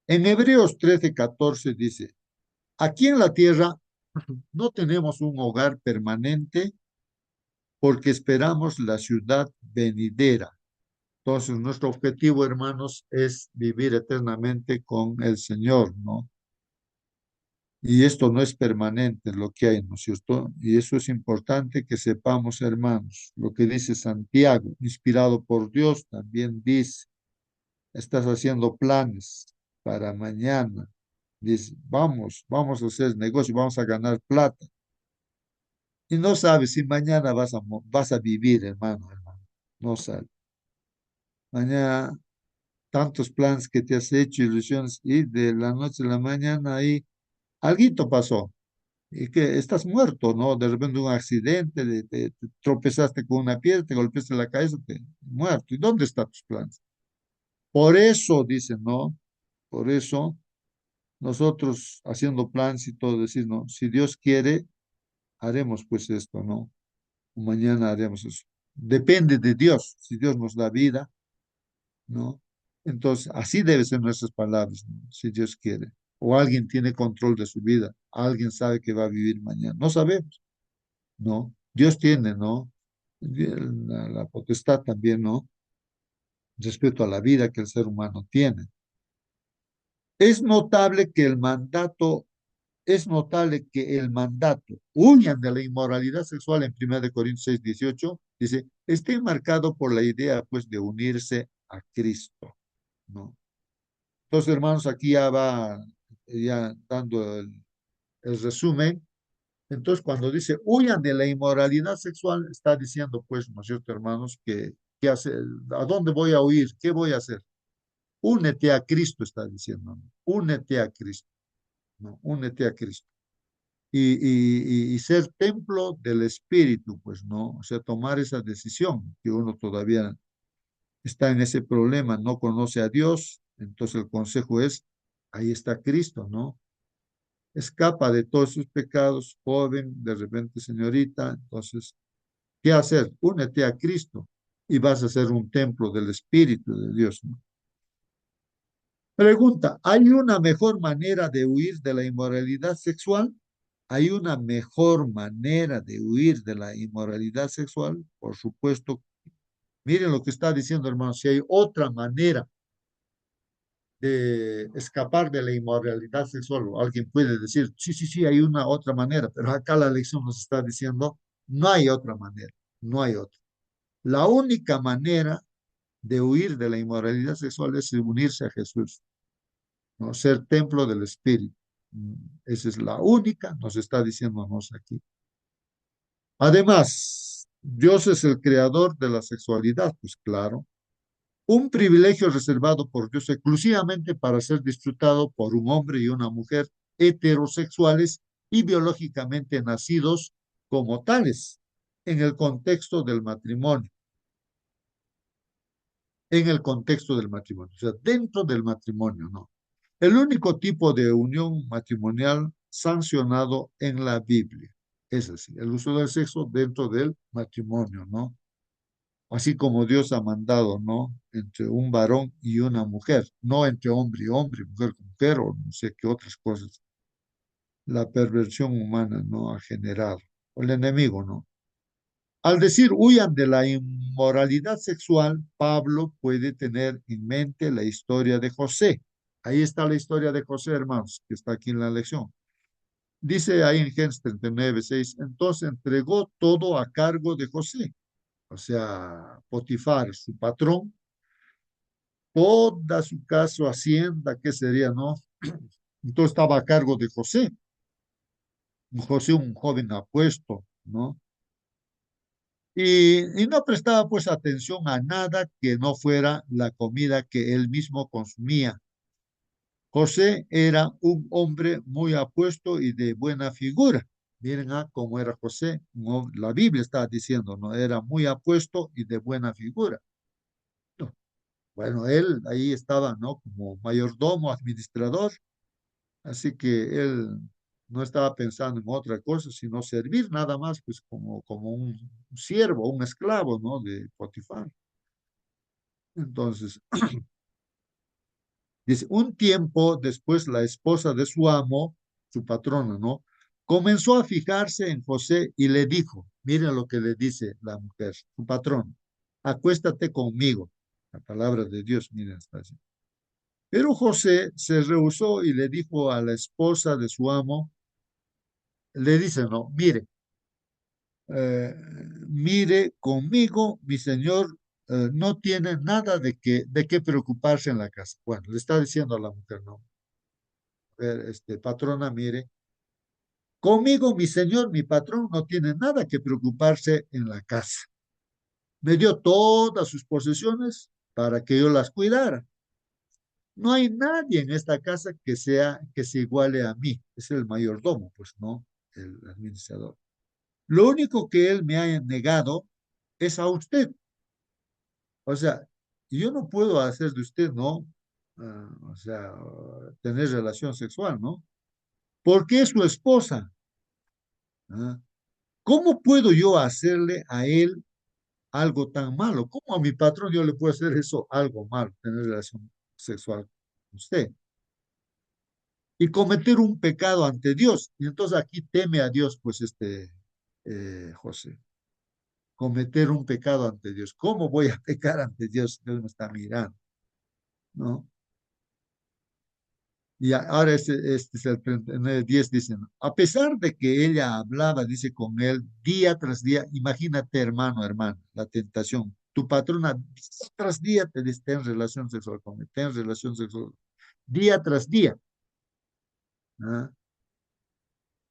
S2: En Hebreos 13:14 dice, aquí en la tierra no tenemos un hogar permanente porque esperamos la ciudad venidera. Entonces, nuestro objetivo, hermanos, es vivir eternamente con el Señor, ¿no? Y esto no es permanente lo que hay, ¿no es cierto? Y eso es importante que sepamos, hermanos. Lo que dice Santiago, inspirado por Dios, también dice, estás haciendo planes para mañana. Dice, vamos a hacer negocio, vamos a ganar plata. Y no sabes si mañana vas a vivir, hermano. No sabes. Mañana tantos planes que te has hecho, ilusiones, y de la noche a la mañana ahí, alguito pasó. Y que estás muerto, ¿no? De repente un accidente, te tropezaste con una piedra, te golpeaste la cabeza, muerto. ¿Y dónde están tus planes? Por eso, dicen, ¿no? Por eso nosotros haciendo planes y todo, decir, no, si Dios quiere, haremos pues esto, ¿no? Mañana haremos eso. Depende de Dios, si Dios nos da vida, ¿no? Entonces, así deben ser nuestras palabras, ¿no? Si Dios quiere. O alguien tiene control de su vida, alguien sabe que va a vivir mañana. No sabemos, ¿no? Dios tiene, ¿no? La potestad también, ¿no? Respecto a la vida que el ser humano tiene. Es notable que el mandato, es notable que el mandato, huyan de la inmoralidad sexual en 1 Corintios 6:18, dice, está marcado por la idea, pues, de unirse a Cristo, ¿no? Entonces, hermanos, aquí ya va, ya dando el resumen. Entonces, cuando dice huyan de la inmoralidad sexual, está diciendo, pues, ¿no es cierto, hermanos? Que, ¿qué hacer? ¿A dónde voy a huir? ¿Qué voy a hacer? Únete a Cristo, está diciendo, ¿no? Únete a Cristo, ¿no? Únete a Cristo. Y ser templo del Espíritu, pues, ¿no? O sea, tomar esa decisión, que uno todavía está en ese problema, no conoce a Dios, entonces el consejo es, ahí está Cristo, ¿no? Escapa de todos sus pecados, joven, de repente señorita, entonces, ¿qué hacer? Únete a Cristo y vas a ser un templo del Espíritu de Dios, ¿no? Pregunta, ¿hay una mejor manera de huir de la inmoralidad sexual? ¿Hay una mejor manera de huir de la inmoralidad sexual? Por supuesto. Miren lo que está diciendo, hermano, si hay otra manera de escapar de la inmoralidad sexual, o alguien puede decir, sí, sí, sí, hay una otra manera, pero acá la lección nos está diciendo, no hay otra manera, no hay otra. La única manera de huir de la inmoralidad sexual es unirse a Jesús, ¿no? Ser templo del Espíritu. Esa es la única, nos está diciéndonos aquí. Además, Dios es el creador de la sexualidad, pues claro. Un privilegio reservado por Dios exclusivamente para ser disfrutado por un hombre y una mujer heterosexuales y biológicamente nacidos como tales en el contexto del matrimonio, o sea, dentro del matrimonio, ¿no? El único tipo de unión matrimonial sancionado en la Biblia. Es así, el uso del sexo dentro del matrimonio, ¿no? Así como Dios ha mandado, ¿no? Entre un varón y una mujer, no entre hombre, mujer con mujer, o no sé qué otras cosas. La perversión humana, ¿no? Ha generado, o el enemigo, ¿no? Al decir huyan de la inmoralidad sexual, Pablo puede tener en mente la historia de José. Ahí está la historia de José, hermanos, que está aquí en la lección. Dice ahí en Génesis 39:6, entonces entregó todo a cargo de José, o sea, Potifar, su patrón, toda su casa, su hacienda, ¿qué sería, no? Entonces estaba a cargo de José, José un joven apuesto, ¿no? Y no prestaba pues atención a nada que no fuera la comida que él mismo consumía. José era un hombre muy apuesto y de buena figura. Miren cómo era José. No, la Biblia está diciendo, ¿no? Era muy apuesto y de buena figura. No. Bueno, él ahí estaba, ¿no? Como mayordomo, administrador. Así que él no estaba pensando en otra cosa, sino servir nada más, pues como un siervo, un esclavo, ¿no? De Potifar. Entonces, dice, un tiempo después la esposa de su amo, su patrona, ¿no? Comenzó a fijarse en José y le dijo, mira lo que le dice la mujer, su patrón, acuéstate conmigo. La palabra de Dios, miren, está así. Pero José se rehusó y le dijo a la esposa de su amo, le dice, no, eh, mire conmigo, mi señor no tiene nada de qué preocuparse en la casa. Bueno, le está diciendo a la mujer, no, patrona, mire, conmigo, mi señor, mi patrón, no tiene nada que preocuparse en la casa. Me dio todas sus posesiones para que yo las cuidara. No hay nadie en esta casa que se iguale a mí. Es el mayordomo, pues no, el administrador. Lo único que él me ha negado es a usted. O sea, yo no puedo hacer de usted, ¿no? O sea, tener relación sexual, ¿no? Porque es su esposa. ¿Ah? ¿Cómo puedo yo hacerle a él algo tan malo? ¿Cómo a mi patrón yo le puedo hacer eso, algo malo, tener relación sexual con usted? Y cometer un pecado ante Dios. Y entonces aquí teme a Dios, pues José. Cometer un pecado ante Dios. ¿Cómo voy a pecar ante Dios? Dios me está mirando, ¿no? Y ahora este es el 39:10, dicen, a pesar de que ella hablaba, dice, con él día tras día, imagínate, hermano, la tentación. Tu patrona día tras día te dice, ten relación sexual con él, ten relación sexual, día tras día. ¿Ah?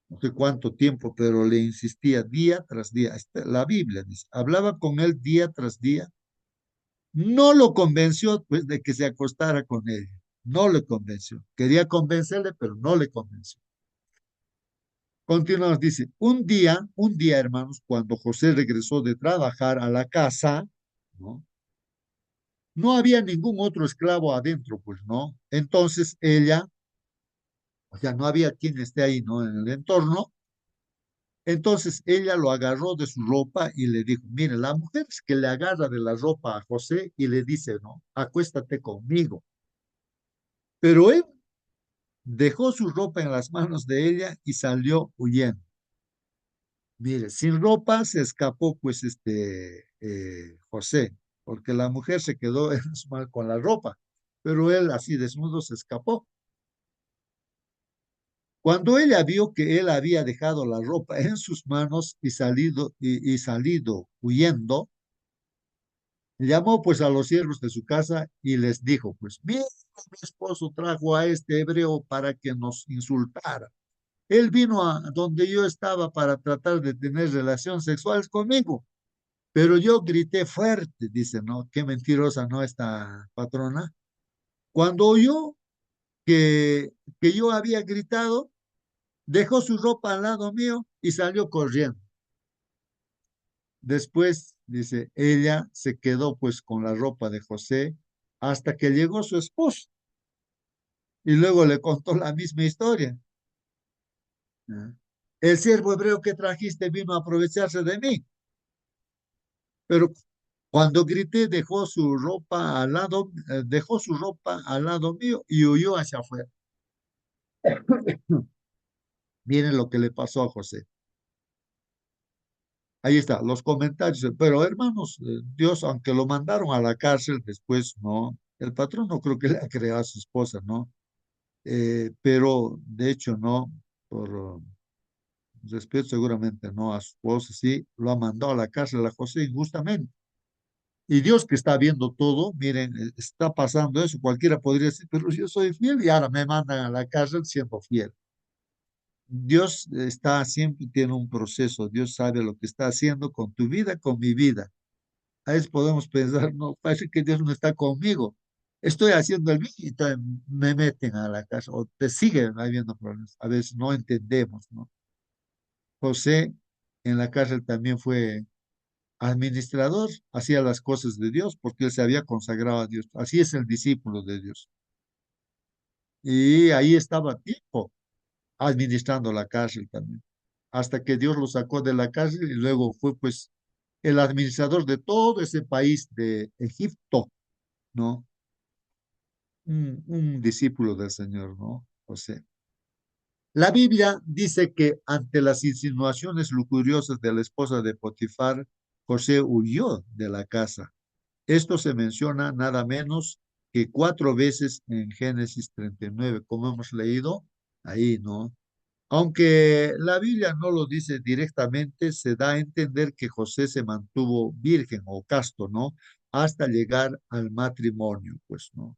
S2: No sé cuánto tiempo, pero le insistía día tras día. La Biblia dice, hablaba con él día tras día. No lo convenció, pues, de que se acostara con ella. No le convenció. Quería convencerle, pero no le convenció. Continuamos, dice, un día, hermanos, cuando José regresó de trabajar a la casa, ¿no? No había ningún otro esclavo adentro, pues, ¿no? Entonces ella, o sea, no había quien esté ahí, ¿no? En el entorno. Entonces ella lo agarró de su ropa y le dijo, mire, la mujer es que le agarra de la ropa a José y le dice, no, acuéstate conmigo. Pero él dejó su ropa en las manos de ella y salió huyendo. Mire, sin ropa se escapó pues José, porque la mujer se quedó mal con la ropa, pero él así desnudo se escapó. Cuando ella vio que él había dejado la ropa en sus manos y salido huyendo, llamó pues a los siervos de su casa y les dijo, pues, mira, mi esposo trajo a este hebreo para que nos insultara. Él vino a donde yo estaba para tratar de tener relaciones sexuales conmigo. Pero yo grité fuerte, dice, ¿no? Qué mentirosa, ¿no? Esta patrona. Cuando oyó que, que yo había gritado, dejó su ropa al lado mío y salió corriendo. Después, dice, ella se quedó pues con la ropa de José hasta que llegó su esposo y luego le contó la misma historia. ¿Ah? El siervo hebreo que trajiste vino a aprovecharse de mí, pero cuando grité dejó su ropa al lado mío y huyó hacia afuera. Miren lo que le pasó a José. Ahí está, los comentarios. Pero hermanos, Dios, aunque lo mandaron a la cárcel, después no. El patrón no creo que le ha creado a su esposa, ¿no? Pero de hecho no, por respeto seguramente no a su esposa, sí, lo ha mandado a la cárcel a José injustamente. Y Dios que está viendo todo, miren, está pasando eso, cualquiera podría decir, pero yo soy fiel y ahora me mandan a la cárcel siendo fiel. Dios está siempre, tiene un proceso, Dios sabe lo que está haciendo con tu vida, con mi vida. A veces podemos pensar, no, parece que Dios no está conmigo. Estoy haciendo el bien y me meten a la casa o te siguen habiendo problemas. A veces no entendemos, ¿no? José en la cárcel también fue administrador, hacía las cosas de Dios porque él se había consagrado a Dios. Así es el discípulo de Dios. Y ahí estaba tiempo administrando la cárcel también, hasta que Dios lo sacó de la cárcel y luego fue pues el administrador de todo ese país de Egipto, ¿no? Un discípulo del Señor, ¿no? José. La Biblia dice que ante las insinuaciones lujuriosas de la esposa de Potifar, José huyó de la casa. Esto se menciona nada menos que 4 veces en Génesis 39, como hemos leído ahí, ¿no? Aunque la Biblia no lo dice directamente, se da a entender que José se mantuvo virgen o casto, ¿no? Hasta llegar al matrimonio, pues, ¿no?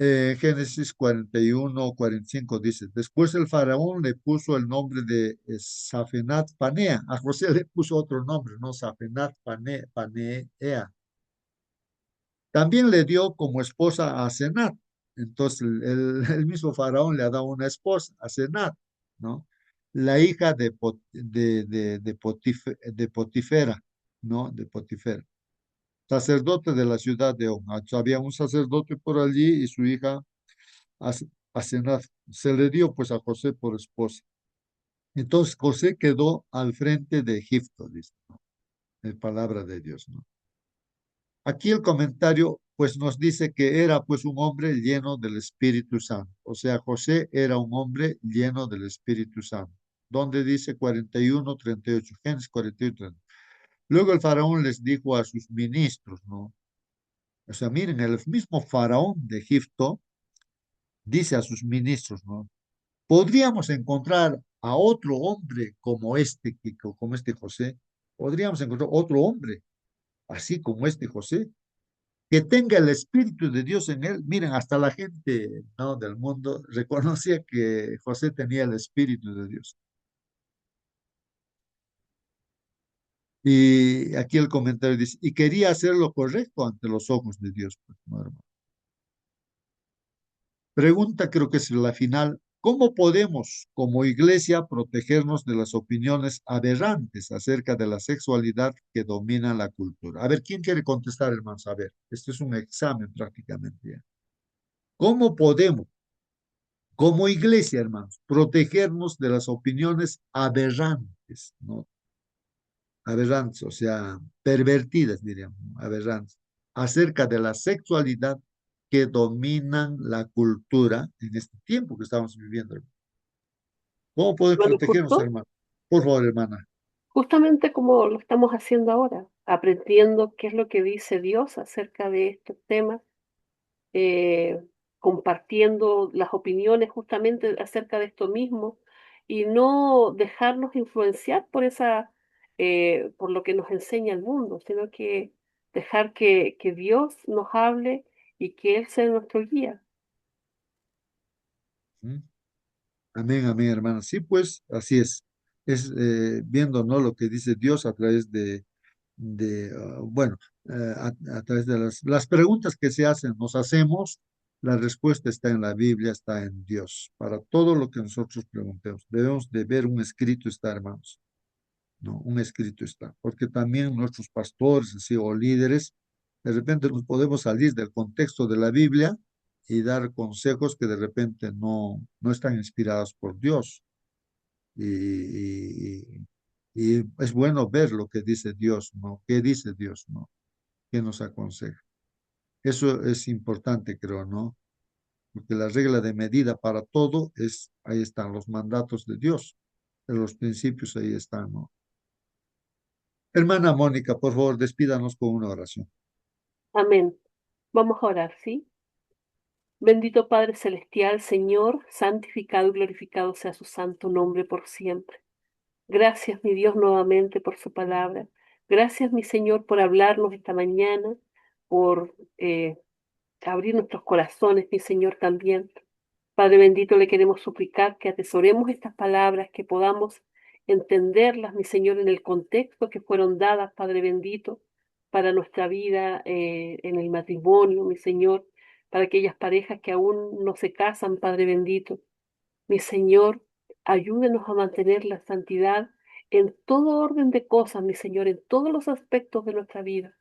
S2: Génesis 41 o 45 dice, después el faraón le puso el nombre de Safenat Panea. A José le puso otro nombre, ¿no? Safenat Panea. También le dio como esposa a Senat. Entonces el mismo faraón le ha dado una esposa, a Senat, ¿no? La hija de Potifera, ¿no? De Potifera, sacerdote de la ciudad de On. Había un sacerdote por allí y su hija a Senat. Se le dio pues a José por esposa. Entonces José quedó al frente de Egipto, dice, ¿no? En palabra de Dios, ¿no? Aquí el comentario pues nos dice que era pues un hombre lleno del Espíritu Santo. O sea, José era un hombre lleno del Espíritu Santo. Donde dice 41, 38, Génesis 41, 30. Luego el faraón les dijo a sus ministros, ¿no? O sea, miren, el mismo faraón de Egipto dice a sus ministros, ¿no? Podríamos encontrar a otro hombre como como este José. Podríamos encontrar otro hombre así como este José que tenga el Espíritu de Dios en él. Miren, hasta la gente, ¿no? Del mundo reconocía que José tenía el Espíritu de Dios. Y aquí el comentario dice, y quería hacer lo correcto ante los ojos de Dios, pues, ¿no, hermano? Pregunta, creo que es la final. ¿Cómo podemos, como iglesia, protegernos de las opiniones aberrantes acerca de la sexualidad que domina la cultura? A ver, ¿quién quiere contestar, hermanos? A ver, este es un examen prácticamente, ¿ya? ¿Cómo podemos, como iglesia, hermanos, protegernos de las opiniones aberrantes, ¿no? Aberrantes, o sea, pervertidas, diríamos, ¿no? Aberrantes, acerca de la sexualidad que dominan la cultura en este tiempo que estamos viviendo, hermano? ¿Cómo podemos
S1: Bueno,
S2: protegernos, hermano? Por favor, hermana.
S1: justamente como lo estamos haciendo ahora, aprendiendo qué es lo que dice Dios acerca de estos temas, eh, compartiendo las opiniones justamente acerca de esto mismo y no dejarnos influenciar por por lo que nos enseña el mundo, sino que dejar que Dios nos hable y que Él sea nuestro guía.
S2: ¿Mm? Amén, amén, hermana. Sí, pues, así es. Es viendo, ¿no? Lo que dice Dios a través bueno, a través de las preguntas que se hacen, nos hacemos, la respuesta está en la Biblia, está en Dios. Para todo lo que nosotros preguntemos, debemos de ver un escrito está, hermanos. No, un escrito está. Porque también nuestros pastores, así, o líderes, de repente nos podemos salir del contexto de la Biblia y dar consejos que de repente no están inspirados por Dios. Y es bueno ver lo que dice Dios, ¿no? ¿Qué dice Dios, no? ¿Qué nos aconseja? Eso es importante, creo, ¿no? Porque la regla de medida para todo es, ahí están los mandatos de Dios, pero los principios ahí están, ¿no? Hermana Mónica, por favor, despídanos con una oración.
S1: Amén. Vamos a orar, ¿sí? Bendito Padre Celestial, Señor, santificado y glorificado sea su santo nombre por siempre. Gracias, mi Dios, nuevamente por su palabra. Gracias, mi Señor, por hablarnos esta mañana, por abrir nuestros corazones, mi Señor, también. Padre bendito, le queremos suplicar que atesoremos estas palabras, que podamos entenderlas, mi Señor, en el contexto que fueron dadas, Padre bendito, para nuestra vida en el matrimonio, mi Señor, para aquellas parejas que aún no se casan, Padre bendito. Mi Señor, ayúdenos a mantener la santidad en todo orden de cosas, mi Señor, en todos los aspectos de nuestra vida.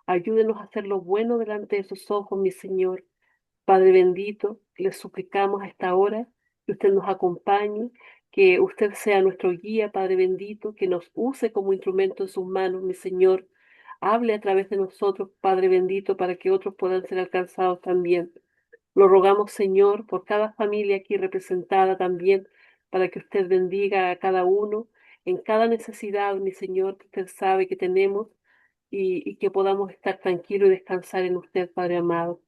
S1: Ayúdenos a hacer lo bueno delante de sus ojos, mi Señor. Padre bendito, le suplicamos a esta hora que usted nos acompañe, que usted sea nuestro guía, Padre bendito, que nos use como instrumento en sus manos, mi Señor. Hable a través de nosotros, Padre bendito, para que otros puedan ser alcanzados también. Lo rogamos, Señor, por cada familia aquí representada también, para que usted bendiga a cada uno en cada necesidad, mi Señor, que usted sabe que tenemos y que podamos estar tranquilos y descansar en usted, Padre amado.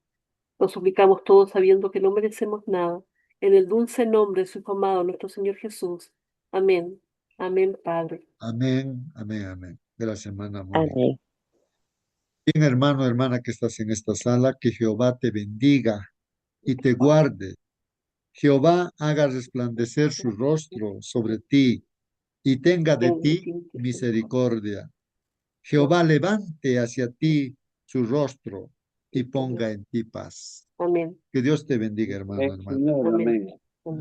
S1: Lo suplicamos todos sabiendo que no merecemos nada. En el dulce nombre de su Hijo amado, nuestro Señor Jesús. Amén. Amén, Padre.
S2: Amén, amén, amén. Gracias, hermana Mónica.
S3: Amén.
S2: Bien, hermano, hermana que estás en esta sala, que Jehová te bendiga y te guarde. Jehová haga resplandecer su rostro sobre ti y tenga de ti misericordia. Jehová levante hacia ti su rostro y ponga en ti paz.
S1: Amén.
S2: Que Dios te bendiga, hermano, hermana.
S4: Señor,
S1: Amén.
S4: amén.